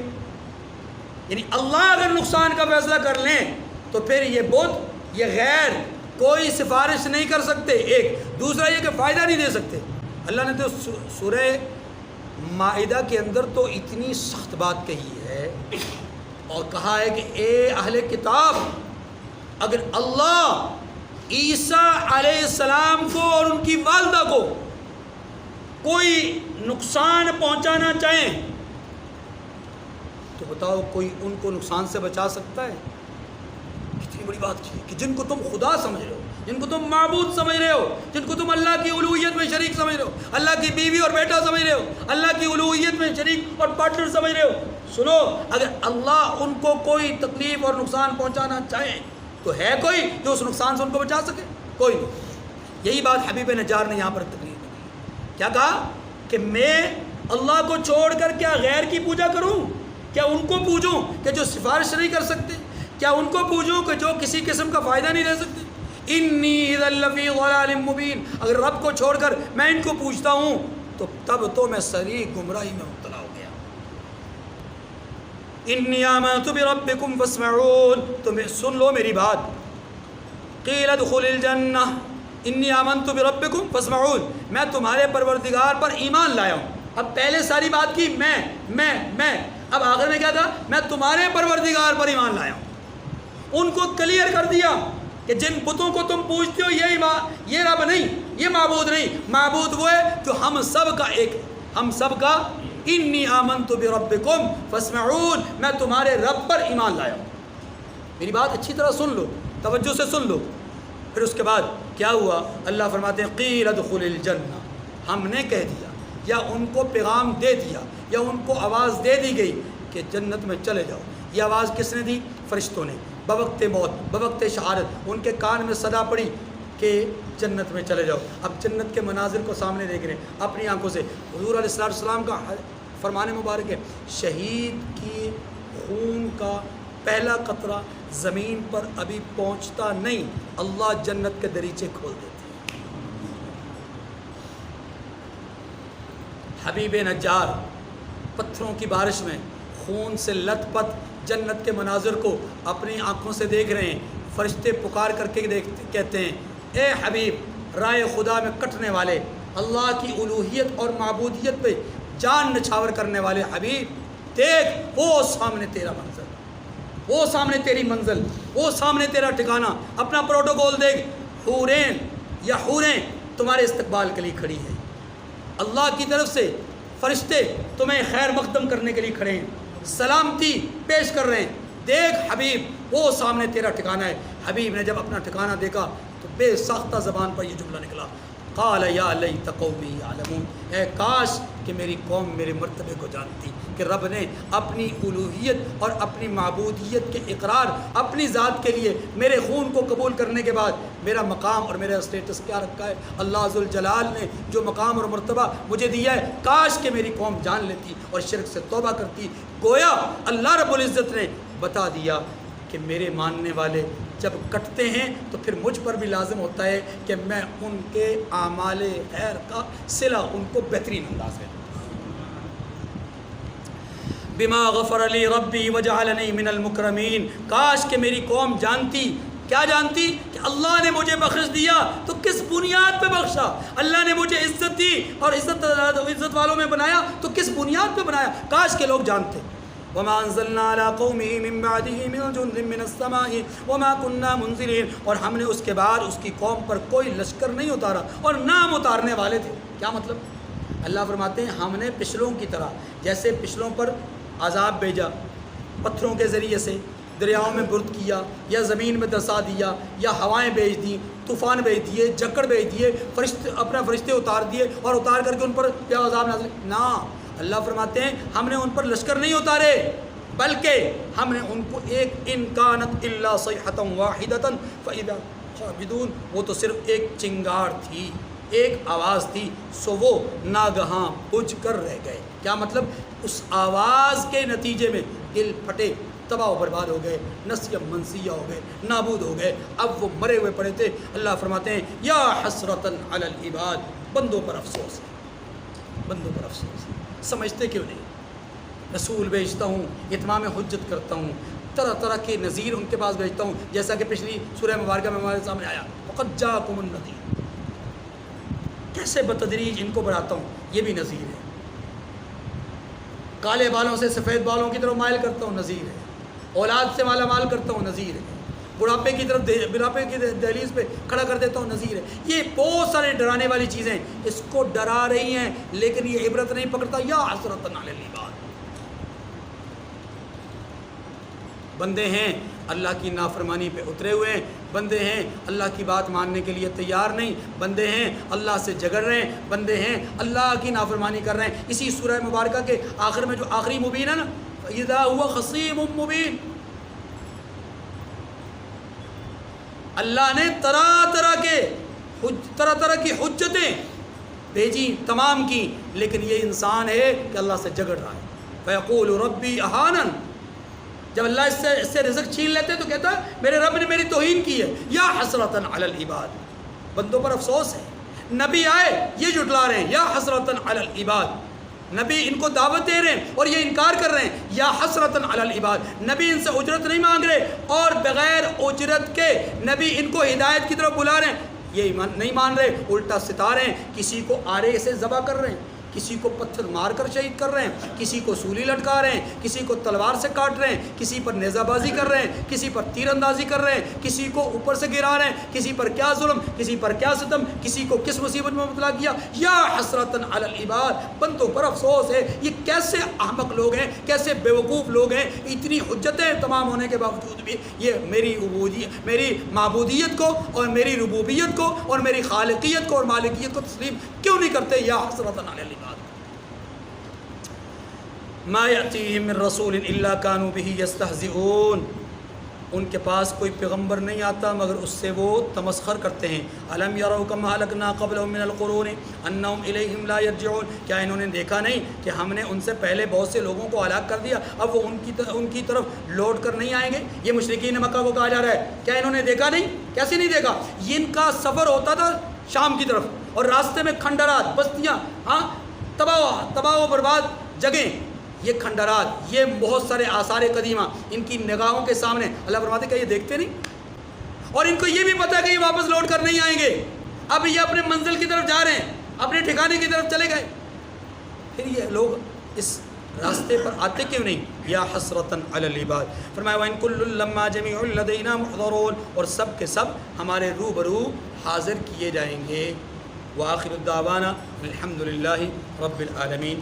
یعنی اللہ اگر نقصان کا فیصلہ کر لیں تو پھر یہ بت، یہ غیر کوئی سفارش نہیں کر سکتے، ایک، دوسرا یہ کہ فائدہ نہیں دے سکتے۔ اللہ نے تو سورہ مائدہ کے اندر تو اتنی سخت بات کہی ہے اور کہا ہے کہ اے اہل کتاب، اگر اللہ عیسیٰ علیہ السلام کو اور ان کی والدہ کو کوئی نقصان پہنچانا چاہیں تو بتاؤ کوئی ان کو نقصان سے بچا سکتا ہے؟ کتنی بڑی بات کی کہ جن کو تم خدا سمجھ رہے ہو، جن کو تم معبود سمجھ رہے ہو، جن کو تم اللہ کی الوہیت میں شریک سمجھ رہے ہو، اللہ کی بیوی اور بیٹا سمجھ رہے ہو، اللہ کی الوہیت میں شریک اور پارٹنر سمجھ رہے ہو، سنو، اگر اللہ ان کو کوئی تکلیف اور نقصان پہنچانا چاہے تو ہے کوئی جو اس نقصان سے ان کو بچا سکے؟ کوئی نہیں۔ یہی بات حبیب نجار نے یہاں پر تقریر کی، کیا کہا کہ میں اللہ کو چھوڑ کر کیا غیر کی پوجا کروں؟ کیا ان کو پوجوں کہ جو سفارش نہیں کر سکتے؟ کیا ان کو پوجوں کہ جو کسی قسم کا فائدہ نہیں دے سکتے؟ انی اذا لفی ضلال مبین، اگر رب کو چھوڑ کر میں ان کو پوجتا ہوں تو تب تو میں صریح گمراہی میں مبتلا ہو گیا۔ انی آمنت بربکم فاسمعون، تمہیں سن لو میری بات۔ قیل ادخل الجنہ، انی آمنت بربکم فاسمعون، میں تمہارے پروردگار پر ایمان لایا ہوں۔ اب پہلے ساری بات کی میں، اب آخر میں کیا تھا؟ میں تمہارے پروردگار پر ایمان لایا ہوں۔ ان کو کلیئر کر دیا کہ جن بتوں کو تم پوجتے ہو یہ رب نہیں، یہ معبود نہیں، معبود وہ ہے جو ہم سب کا ایک، ہم سب کا انی آمنت بربکم فاسمعون، میں تمہارے رب پر ایمان لایا ہوں۔ میری بات اچھی طرح سن لو، توجہ سے سن لو۔ پھر اس کے بعد کیا ہوا؟ اللہ فرماتے ہیں قیل ادخل الجنہ، ہم نے کہہ دیا یا ان کو پیغام دے دیا یا ان کو آواز دے دی گئی کہ جنت میں چلے جاؤ۔ یہ آواز کس نے دی؟ فرشتوں نے، بوقت موت، بوقت شہادت ان کے کان میں صدا پڑی کہ جنت میں چلے جاؤ۔ اب جنت کے مناظر کو سامنے دیکھ رہے ہیں اپنی آنکھوں سے۔ حضور علیہ السلام کا فرمان مبارک ہے، شہید کی خون کا پہلا قطرہ زمین پر ابھی پہنچتا نہیں، اللہ جنت کے دریچے کھول دیتے۔ حبیب نجار پتھروں کی بارش میں خون سے لت پت جنت کے مناظر کو اپنی آنکھوں سے دیکھ رہے ہیں۔ فرشتے پکار کر کے کہتے ہیں اے حبیب، رائے خدا میں کٹنے والے، اللہ کی الوہیت اور معبودیت پہ جان نچھاور کرنے والے حبیب، دیکھ وہ سامنے تیرا منظر، وہ سامنے تیری منزل، وہ سامنے تیرا ٹھکانہ، اپنا پروٹوکول دیکھ، حورین یا حوریں تمہارے استقبال کے لیے کھڑی ہے، اللہ کی طرف سے فرشتے تمہیں خیر مقدم کرنے کے لیے کھڑے ہیں، سلامتی پیش کر رہے ہیں، دیکھ حبیب وہ سامنے تیرا ٹھکانہ ہے۔ حبیب نے جب اپنا ٹھکانہ دیکھا تو بے ساختہ زبان پر یہ جملہ نکلا، قال یا لیت قومی یعلمون، اے کاش کہ میری قوم میرے مرتبے کو جانتی کہ رب نے اپنی الوہیت اور اپنی معبودیت کے اقرار اپنی ذات کے لیے میرے خون کو قبول کرنے کے بعد میرا مقام اور میرا اسٹیٹس کیا رکھا ہے۔ اللہ ذوالجلال نے جو مقام اور مرتبہ مجھے دیا ہے، کاش کہ میری قوم جان لیتی اور شرک سے توبہ کرتی۔ گویا اللہ رب العزت نے بتا دیا کہ میرے ماننے والے جب کٹتے ہیں تو پھر مجھ پر بھی لازم ہوتا ہے کہ میں ان کے اعمال خیر کا صلہ ان کو بہترین انداز میں، بما غفر لی ربی وجعلنی من المکرمین، کاش کہ میری قوم جانتی، کیا جانتی؟ کہ اللہ نے مجھے بخش دیا تو کس بنیاد پہ بخشا، اللہ نے مجھے عزت دی اور عزت والوں میں بنایا تو کس بنیاد پہ بنایا، کاش کہ لوگ جانتے۔ وما انزلنا على قومه من بعده من جند من السماء وما كنا منزلين، اور ہم نے اس کے بعد اس کی قوم پر کوئی لشکر نہیں اتارا اور نہ ہم اتارنے والے تھے۔ کیا مطلب؟ اللہ فرماتے ہیں ہم نے پچھلوں کی طرح، جیسے پچھلوں پر عذاب بھیجا پتھروں کے ذریعے سے، دریاؤں میں برد کیا یا زمین میں دسا دیا یا ہوائیں بھیج دیں، طوفان بھیج دیے، جکڑ بھیج دیے، اپنے فرشتے اتار دیے اور اتار کر کے ان پر کیا عذاب نازل، نہ، اللہ فرماتے ہیں ہم نے ان پر لشکر نہیں اتارے بلکہ ہم نے ان کو ایک ان کانت الا صیحۃ واحدۃ فاذا خامدون، وہ تو صرف ایک چنگار تھی، ایک آواز تھی، سو وہ ناگہاں بجھ کر رہ گئے۔ کیا مطلب؟ اس آواز کے نتیجے میں دل پھٹے، تباہ و برباد ہو گئے، نسیہ منسیہ ہو گئے، نابود ہو گئے، اب وہ مرے ہوئے پڑے تھے۔ اللہ فرماتے ہیں یا حسرتاً علی العباد، بندوں پر افسوس ہے، بندوں پر افسوس ہے، سمجھتے کیوں نہیں؟ رسول بھیجتا ہوں، اتمام حجت کرتا ہوں، طرح طرح کے نذیر ان کے پاس بھیجتا ہوں، جیسا کہ پچھلی سورہ مبارکہ میں ہمارے سامنے آیا وقد جاءکم النذیر، کیسے بتدریج ان کو بڑھاتا ہوں، یہ بھی نذیر ہے، کالے بالوں سے سفید بالوں کی طرف مائل کرتا ہوں، نذیر ہے، اولاد سے مالا مال کرتا ہوں، نذیر ہے، بڑھاپے کی طرف بڑھاپے کی دہلیز پہ کھڑا کر دیتا ہوں، نذیر ہے۔ یہ بہت سارے ڈرانے والی چیزیں اس کو ڈرا رہی ہیں، لیکن یہ عبرت نہیں پکڑتا۔ یا حسرتاً علی العباد، بندے ہیں اللہ کی نافرمانی پہ اترے ہوئے ہیں، بندے ہیں اللہ کی بات ماننے کے لیے تیار نہیں، بندے ہیں اللہ سے جھگڑ رہے ہیں، بندے ہیں اللہ کی نافرمانی کر رہے ہیں۔ اسی سورہ مبارکہ کے آخر میں جو آخری مبین ہے نا، فَإِذَا هُوَ خَصِيمٌ مُبِينٌ، اللہ نے طرح طرح کی حجتیں بھیجی، تمام کی، لیکن یہ انسان ہے کہ اللہ سے جھگڑ رہا ہے۔ فَيَقُولُ رَبِّي أَهَانَنِ، جب اللہ اس سے رزق چھین لیتے تو کہتا ہے میرے رب نے میری توہین کی ہے۔ یا حسرتاً علی العباد، بندوں پر افسوس ہے۔ نبی آئے یہ جھٹلا رہے ہیں، یا حسرتاً علی العباد، نبی ان کو دعوت دے رہے ہیں اور یہ انکار کر رہے ہیں، یا حسرتاً علی العباد، نبی ان سے اجرت نہیں مانگ رہے اور بغیر اجرت کے نبی ان کو ہدایت کی طرف بلا رہے ہیں، یہ ایمان نہیں مان رہے، الٹا ستا رہے ہیں، کسی کو آرے سے ذبح کر رہے ہیں، کسی کو پتھر مار کر شہید کر رہے ہیں، کسی کو سولی لٹکا رہے ہیں، کسی کو تلوار سے کاٹ رہے ہیں، کسی پر نیزہ بازی کر رہے ہیں، کسی پر تیر اندازی کر رہے ہیں، کسی کو اوپر سے گرا رہے ہیں، کسی پر کیا ظلم، کسی پر کیا ستم، کسی کو کس مصیبت میں مبتلا کیا۔ یا حسرتاً علی العباد، بندوں پر افسوس ہے، یہ کیسے احمق لوگ ہیں، کیسے بیوقوف لوگ ہیں، اتنی حجتیں تمام ہونے کے باوجود بھی یہ میری معبودیت کو اور میری ربوبیت کو اور میری خالقیت کو اور مالکیت کو تسلیم کیوں نہیں کرتے۔ یا حسرتاً علی العباد، ما یأتیہم من رسول الا کانوا بہ یستہزئون، ان کے پاس کوئی پیغمبر نہیں آتا مگر اس سے وہ تمسخر کرتے ہیں۔ الم یروا کم اہلکنا قبلہم من القرون انہم الیہم لا یرجعون، کیا انہوں نے دیکھا نہیں کہ ہم نے ان سے پہلے بہت سے لوگوں کو ہلاک کر دیا، اب وہ ان کی طرف لوٹ کر نہیں آئیں گے۔ یہ مشرکین مکہ کو کہا جا رہا ہے، کیا انہوں نے دیکھا نہیں؟ کیسے نہیں دیکھا؟ یہ ان کا سفر ہوتا تھا شام کی طرف، اور راستے میں کھنڈرات، بستیاں، تباہ و برباد جگہیں، یہ کھنڈرات، یہ بہت سارے آثار قدیمہ ان کی نگاہوں کے سامنے۔ اللہ فرماتے کہ یہ دیکھتے نہیں، اور ان کو یہ بھی پتہ ہے کہ یہ واپس لوٹ کر نہیں آئیں گے، اب یہ اپنے منزل کی طرف جا رہے ہیں، اپنے ٹھکانے کی طرف چلے گئے، پھر یہ لوگ اس راستے پر آتے کیوں نہیں؟ یا حسرتاً علی العباد، فرمایا وَإِن كُلٌّ لَمَّا جَمِيعٌ لَدَيْنَا مُحْضَرُونَ، اور سب کے سب ہمارے روبرو حاضر کیے جائیں گے۔ وآخر الدعوانا الحمد للہ رب العالمین۔